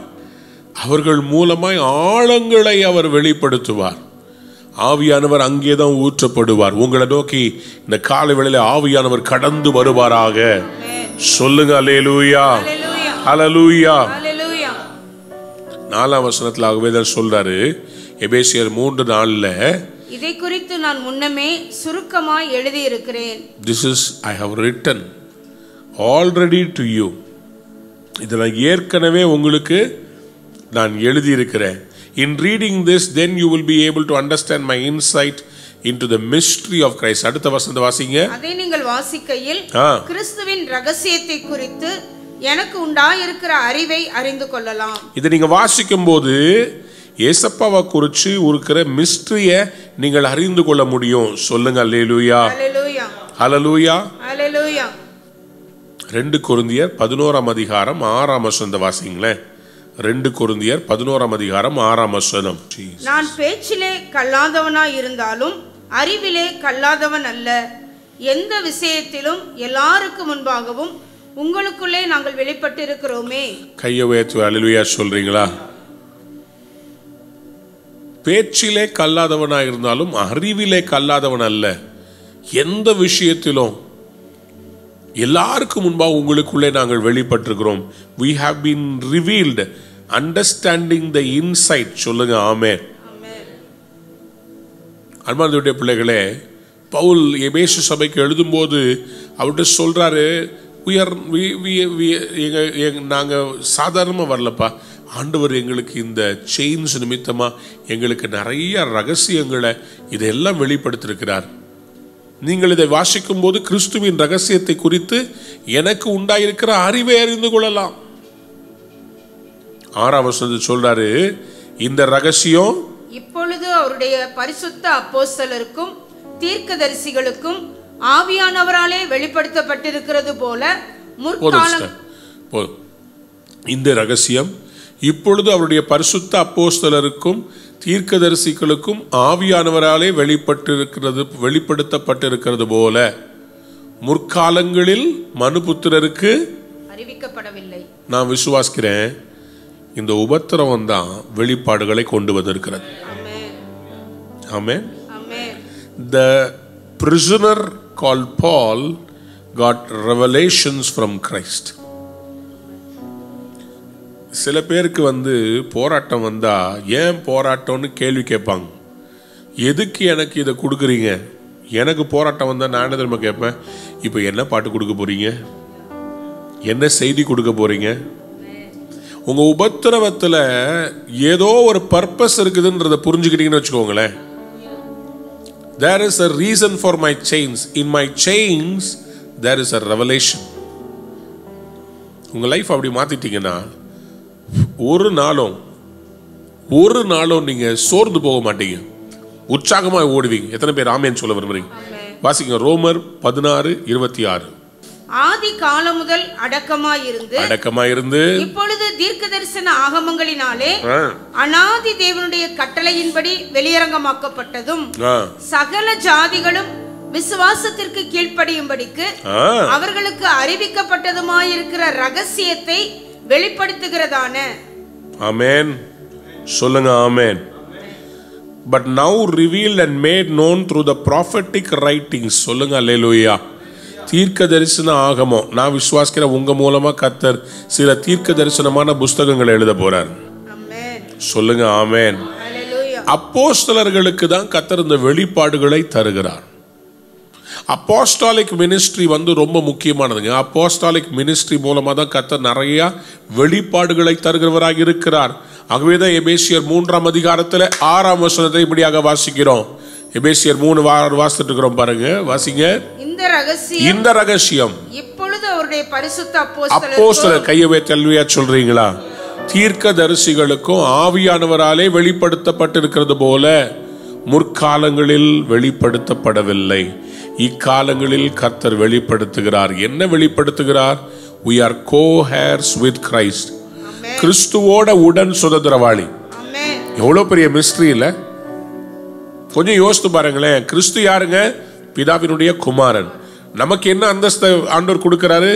அவர்கள் மூலமாய் ஆழங்களை அவர் வெளிப்படுத்துவார். ஆவியானவர் அங்கேதான் ஊற்றப்படுவார். உங்களை நோக்கி இந்த காலை வேளையில ஆவியானவர் கடந்து வருவாராக. சொல்லுங்க. அல்லேலூயா. அல்லேலூயா. 4ஆம் வசனத்துல ஆகவேதான் சொல்றாரு, எபேசியர் 3:4, இதை குறித்து நான் முன்னமே சுருக்கமாய் எழுதி இருக்கிறேன். This is I have written already to you. இதை நான் ஏற்கனவே உங்களுக்கு நான் எழுதியிருக்கிறேன். In reading this, then you will be able to understand my insight into the mystery of Christ. அடுத்த வசனத்தை வாசிங்க. அதை நீங்கள் வாசிக்கையில் கிறிஸ்துவின் ரகசியத்தை குறித்து எனக்கு உண்டாயிருக்கிற அறிவை அறிந்து கொள்ளலாம். இதை நீங்க வாசிக்கும் போது ஏசப்பாவை குறித்து இருக்கிற மிஸ்ட்ரியை நீங்கள் அறிந்து கொள்ள முடியும். சொல்லுங்க அல்லேலூயா. அல்லேலூயா. ஹல்லேலூயா. அல்லேலூயா. 2 கொரிந்தியர் 11ஆம் அதிகாரம் 6ஆம் வசனத்தை வாசிங்களேன். 2 கொரிந்தியர் 11ஆம் அதிகாரம் 6ஆம் வசனம். நான் பேச்சிலே கல்லாதவனாய் இருந்தாலும் அறிவிலே கல்லாதவன் அல்ல. எந்த விஷயத்திலும் எல்லாருக்கும் முன்பாகவும் உங்களுக்குள்ளே நாங்கள் வெளிப்பட்டு இருக்கிறோமே. கையை உயர்த்தி அல்லேலூயா சொல்றீங்களா? பேச்சிலே கல்லாதவனாய் இருந்தாலும் அறிவிலே கல்லாதவன் அல்ல. எந்த விஷயத்திலும் எல்லாருக்கும் முன்பாக உங்களுக்குள்ளே நாங்கள் வெளிப்பட்டிருக்கிறோம். We have been revealed, understanding the insight. சொல்லுங்க ஆமென். அன்பார்ந்த பிள்ளைகளே, பவுல் எபேசு சபைக்கு எழுதும்போது அவர்கிட்ட சொல்றாரு, நாங்கள் சாதாரணமாக வரலப்பா, ஆண்டவர் எங்களுக்கு இந்த செயின்ஸ் நிமித்தமா எங்களுக்கு நிறைய ரகசியங்களை இதெல்லாம் வெளிப்படுத்திருக்கிறார். நீங்கள் இதை வாசிக்கும் போது கிறிஸ்துவின் ரகசியத்தை குறித்து எனக்கு உண்டாயிருக்கிற அறிவை அறிந்து கொள்ளலாம். 6ஆம் வசனத்தில் சொல்றாரு, இந்த ரகசியம் இப்பொழுது அவருடைய பரிசுத்த அப்போஸ்தலருக்கும் தீர்க்கதரிசிகளுக்கும் ஆவியானவராலே வெளிப்படுத்தப்பட்டிருக்கிறது போல இந்த ரகசியம் இப்பொழுது அவருடைய பரிசுத்த அப்போஸ்தலருக்கும் தீர்க்கதரிசிகளுக்கும் ஆவியானவராலே வெளிப்படுத்தப்பட்டிருக்கிறது போல முற்காலங்களில் மனுபுத்திரருக்கு அறிவிக்கப்படவில்லை. நான் விசுவாசிக்கிறேன் இந்த உபத்திரவம் தான் வெளிப்பாடுகளை கொண்டு வந்திருக்கிறது. ஆமென். The prisoner called Paul got revelations from Christ. சில பேருக்கு போராட்டம் வந்தா ஏன் போராட்டம்னு கேள்வி கேட்பாங்க. எதுக்கு எனக்கு இதை கொடுக்குறீங்க? எனக்கு போராட்டம் வந்தா நான் என்ன தெரியுமா கேட்பேன், இப்போ என்ன பாட்டு கொடுக்க போறீங்க, என்ன செய்தி கொடுக்க போறீங்க? உங்க உபத்திரவத்துல ஏதோ ஒரு பர்பஸ் இருக்குதுன்றத புரிஞ்சுக்கிட்டீங்கன்னு வச்சுக்கோங்களேன். There is a reason for my chains. In my chains there is a revelation. உங்க லைஃப் அப்படி மாத்திட்டீங்கன்னா ஒரு நாளும் நீங்க சோர்ந்து போக மாட்டீங்க, உற்சாகமா ஓடுவீங்க. எத்தனை பேர் ஆமென் சொல்ல விரும்புறீங்க? வாசிங்க ரோமர் 16:26. ஆதி காலம் முதல் அடக்கமாயிருந்து இப்பொழுது தீர்க்க தரிசன ஆகமங்களினாலே அநாதி தேவனுடைய கட்டளையின்படி வெளியரங்கமாக்கப்பட்டதும் சகல ஜாதிகளும் விசுவாசத்திற்கு கீழ்ப்படியும்படிக்கு அவர்களுக்கு அறிவிக்கப்பட்டதுமாயிருக்கிற ரகசியத்தை வெளிப்படுத்துகிறதான. ஆமென் சொல்லுங்க ஆமென். But now revealed and made known through the prophetic writings. சொல்லுங்க அல்லேலூயா. தீர்க்க தரிசன ஆகமம். நான் விசுவாசிக்கிறேன் உங்க மூலமா கர்த்தர் சில தீர்க்க தரிசனமான புஸ்தகங்களை எழுத போறார். சொல்லுங்க ஆமென். அப்போஸ்தலர்களுக்கு தான் கர்த்தர் இந்த வெளிப்பாடுகளை தருகிறார். அப்போஸ்டாலிக் மினிஸ்ட்ரி ரொம்ப முக்கியமானதுங்க. அப்போஸ்டாலிக் மினிஸ்ட்ரி மூலமா தான் கர்த்தர் நிறைய வெளிப்பாடுகளை தருகிறவராக இருக்கிறார். ஆகவேதான் எபேசியர் 3ஆம் அதிகாரத்தில் 6ஆம் வசனத்தை இப்படியாக வாசிக்கிறோம். எபேசியர் 3 வாசித்துட்டு இருக்கிறோம் பாருங்க, வாசிங்க. இந்த ரகசியம் இப்பொழுது அவருடைய பரிசுத்த அப்போஸ்தலர் கையை வைத்து அல்லேலூயா சொல்றீங்களா? தீர்க்கதரிசிகளுக்கும் ஆவியானவராலே வெளிப்படுத்தப்பட்டிருக்கிறது போல முற்காலங்களில் வெளிப்படுத்தப்படவில்லை, இக்காலங்களில் கர்த்தர் வெளிப்படுத்துகிறார். என்ன வெளிப்படுத்துகிறார்? We are co-heirs with Christ. கிறிஸ்துவோட உடன் சுதந்திரவாளி. எவ்வளவு பெரிய மிஸ்ட்ரி இல்ல? கொஞ்சம் யோசித்து பாருங்களேன். கிறிஸ்து யாருங்க? பிதாவினுடைய குமாரன். நமக்கு என்ன அந்தஸ்து ஆண்டவர் கொடுக்கிறாரு?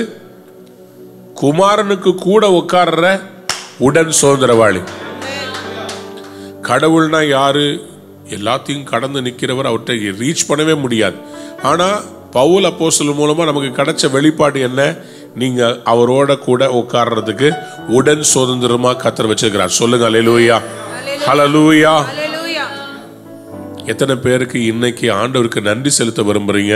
குமாரனுக்கு கூட உட்கார்ற உடன் சுதந்திரவாளி. கடவுள்னா யாரு? எல்லாத்தையும் கடந்து நிற்கிறவர், அவற்றை ரீச் பண்ணவே முடியாது. ஆனா பவுல் அப்போஸ்தலர் மூலமா நமக்கு கிடைச்ச வெளிப்பாடு என்ன? நீங்க அவரோட கூட உட்கார்றதுக்கு உடன் சுதந்திரமா கர்த்தர் வச்சிருக்கிறார். சொல்லுங்க அல்லேலூயா. ஹல்லேலூயா. எத்தனை பேருக்கு இன்னைக்கு ஆண்டவருக்கு நன்றி செலுத்த விரும்புறீங்க?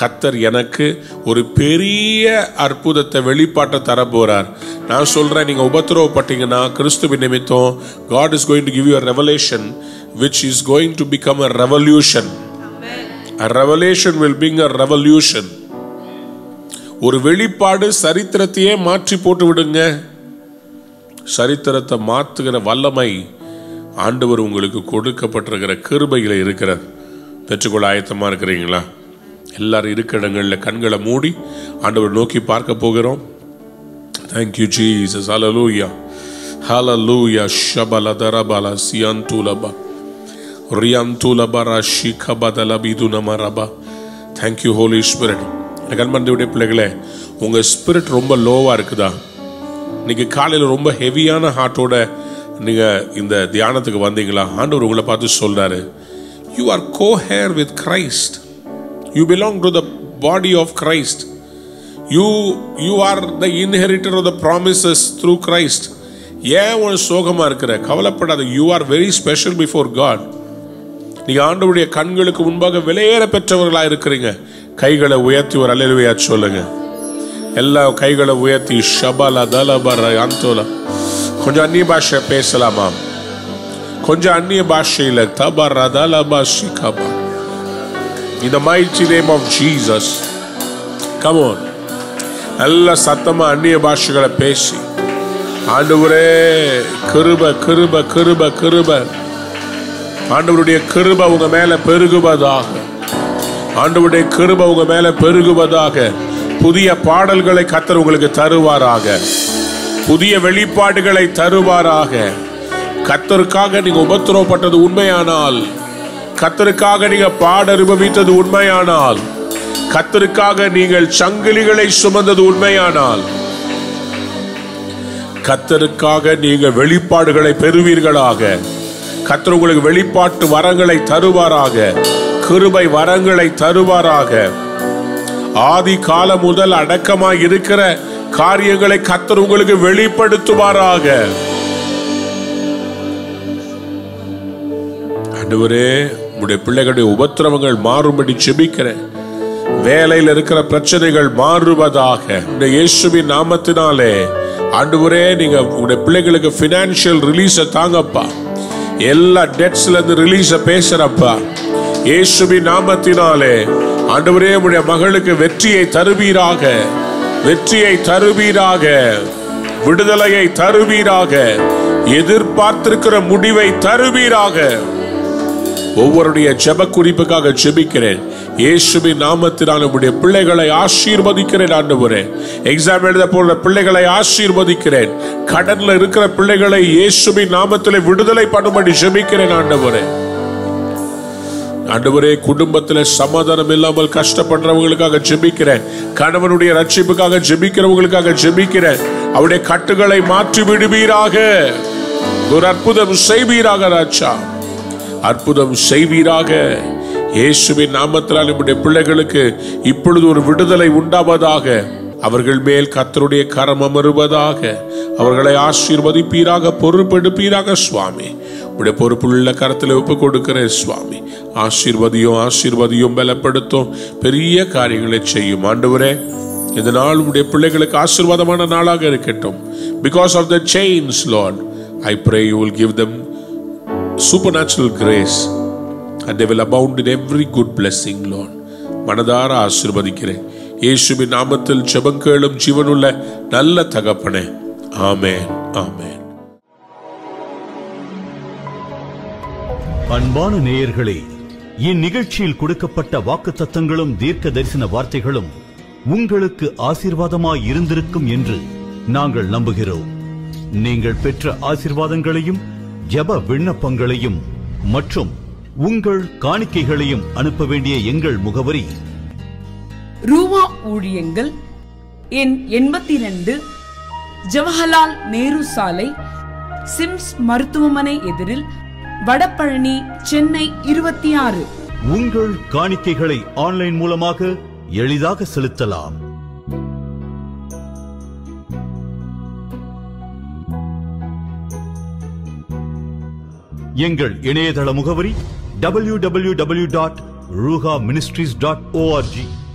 கர்த்தர் எனக்கு ஒரு பெரிய அற்புதத்தை வெளிப்பாட்டை தர போறார். நான் சொல்றேன், நீங்க உபத்திரவப்பட்டீங்கன்னா கிறிஸ்துவின் நிமித்தம் God is going to give you a revelation which is going to become a revolution. A revelation will bring a revolution. ஒரு வெளிப்பாடு சரித்திரத்தையே மாற்றி போட்டு விடுங்க. சரித்திரத்தை மாற்றுகிற வல்லமை ஆண்டவர் உங்களுக்கு கொடுக்கப்பட்டிருக்கிற கிருபையில இருக்கிறார். பெற்றுக்கொள்ள ஆயத்தமா இருக்கிறீங்களா? எல்லாரும் இருக்கிற இடங்களில் கண்களை மூடி ஆண்டவர் நோக்கி பார்க்க போகிறோம். Thank you Jesus. Hallelujah. Hallelujah. Shabaladara siantulaba riantulabara shikabadalabidunamara. Thank you Holy Spirit. கண்மண்டியுடைய பிள்ளைகளே, உங்க ஸ்பிரிட் ரொம்ப லோவா இருக்குதா? இன்னைக்கு காலையில் ரொம்ப ஹெவியான ஹார்ட்டோட நீங்க இந்த தியானத்துக்கு வந்தீங்களா? ஆண்டவர் உங்களை பார்த்து சொல்றாரு, you are co-heir with Christ. You belong to the body of Christ. You are the inheritor of the promises through Christ. ஏன் ஒரு சோகமா இருக்கிற? கவலைப்படாத. You are very special before God. நீங்க ஆண்டவருடைய கண்களுக்கு முன்பாக விலையேற பெற்றவர்களா இருக்கிறீங்க. கைகளை உயர்த்தி ஒரு அல்லேலூயா சொல்லுங்க. எல்லா கைகளை உயர்த்தி ஷபல தலபர அந்தோல. கொஞ்சம் அந்நிய பாஷை பேசலாமா? கொஞ்சம் அந்நிய பாஷையில தபர தலப ஷிகபா. In the mighty name of Jesus. Come on. நல்ல சத்தமா அந்நிய பாஷைகளை பேசி ஆண்டவரே கிருபை கிருபை கிருபை கிருபை. ஆண்டவருடைய கிருபை உங்க மேல பெருகுவதாக. ஆண்டவருடைய கிருபை உங்க மேல பெருகுவதாக. புதிய பாடல்களை கர்த்தர் உங்களுக்கு தருவாராக. புதிய வெளிப்பாடுகளை தருவாராக. கர்த்தருக்காக நீங்க உபத்திரவப்பட்டது உண்மையானால், கர்த்தருக்காக நீங்க பாட அனுபவித்தது உண்மையானால், கர்த்தருக்காக நீங்கள் சங்கிலிகளை சுமந்தது உண்மையானால், கர்த்தருக்காக நீங்கள் வெளிப்பாடுகளை பெறுவீர்களாக. கர்த்தர் உங்களுக்கு வெளிப்பாட்டு வரங்களை தருவாராக. கிருபை வரங்களை தருவாராக. ஆதி காலம் முதல் அடக்கமாய் இருக்கிற காரியங்களை கர்த்தர் உங்களுக்கு வெளிப்படுத்துவாராக. ஆண்டவரே, உம்முடைய பிள்ளைகளுடைய உபத்திரவங்கள் மாறும்படி ஜெபிக்கிறேன். வேலையில் இருக்கிற பிரச்சனைகள் மாறுவதாக இந்த இயேசுவின் நாமத்தினாலே. ஆண்டவரே, நீங்க உங்களுடைய பிள்ளைகளுக்கு பினான்சியல் ரிலீஸ தாங்கப்பா. எல்லா டெட்ஸ்ல இருந்து ரிலீஸ பேசுறப்பா இயேசுவின் நாமத்தினாலே. ஆண்டவரே, உம்முடைய மகளுக்கு வெற்றியை தருவீராக. வெற்றியை தருவீராக. விடுதலையை தருவீராக. எதிர்பார்த்திருக்கிற முடிவை தருவீராக. ஒவ்வொருடைய ஜெப குறிப்புக்காக ஜெபிக்கிறேன். இயேசுவின் நாமத்தினால் உம்முடைய பிள்ளைகளை ஆசீர்வதிக்கிறேன். ஆண்டவரே, எக்ஸாம் எழுத போற பிள்ளைகளை ஆசீர்வதிக்கிறேன். கடன்ல இருக்கிற பிள்ளைகளை இயேசுவின் நாமத்திலே விடுதலை பண்ணும்படி ஜெபிக்கிறேன். ஆண்டவரே, ஆண்டவரே, குடும்பத்தில் சமாதானம் இல்லாமல் கஷ்டப்படுறவங்களுக்காக ஜெபிக்கிறேன். கணவனுடைய ரட்சிப்புக்காக ஜெபிக்கிறவங்களுக்காக ஜெபிக்கிறேன். அவருடைய கட்டுகளை மாற்றி விடுவீராக. ஒரு அற்புதம் செய்வீராக ராஜா. அற்புதம் செய்வீராக. இயேசுவின் நாமத்தினால் நம்முடைய பிள்ளைகளுக்கு இப்பொழுது ஒரு விடுதலை உண்டாவதாக. அவர்கள் மேல் கர்த்தருடைய கரம் அமருவதாக. அவர்களை ஆசீர்வதிப்பீராக, பொறுப்பெடுப்பீராக. சுவாமி, உடைய பொறுப்புள்ள கரத்தில் ஒப்பு கொடுக்கிறேன். சுவாமி, ஆசீர்வதியும் ஆசீர்வதியும் பலப்படுத்தும். பெரிய காரியங்களை செய்யும். ஆண்டவரே, இந்த நாள் உடைய பிள்ளைகளுக்கு ஆசீர்வாதமான நாளாக இருக்கட்டும். Because of the chains, Lord, I pray you will give them supernatural grace and they will abound in every good blessing, Lord. மனதார ஆசீர்வதிக்கிறேன். இயேசுவின் நாமத்தில் ஜெபம் கேளும் ஜீவனுள்ள நல்ல தகப்பனே. ஆமென், ஆமென். அன்பான நேயர்களே, இந்நிகழ்ச்சியில் கொடுக்கப்பட்ட வாக்குத்தத்தங்களும் தீர்க்க தரிசன வார்த்தைகளும் உங்களுக்கு ஆசீர்வாதமாய் இருந்திருக்கும் என்று நாங்கள் நம்புகிறோம். நீங்கள் பெற்ற ஆசீர்வாதங்களையும் ஜெப விண்ணப்பங்களையும் மற்றும் உங்கள் காணிக்கைகளையும் அனுப்ப வேண்டிய எங்கள் முகவரி: ரூவா ஊழியங்கள், எண் 82, ஜவஹர்லால் நேரு சாலை, சிம்ஸ் மருத்துவமனை எதிரில், வடபழனி, சென்னை 26. உங்கள் காணிக்கைகளை ஆன்லைன் மூலமாக எளிதாக செலுத்தலாம். எங்கள் இணையதள முகவரி www.ruhaministries.org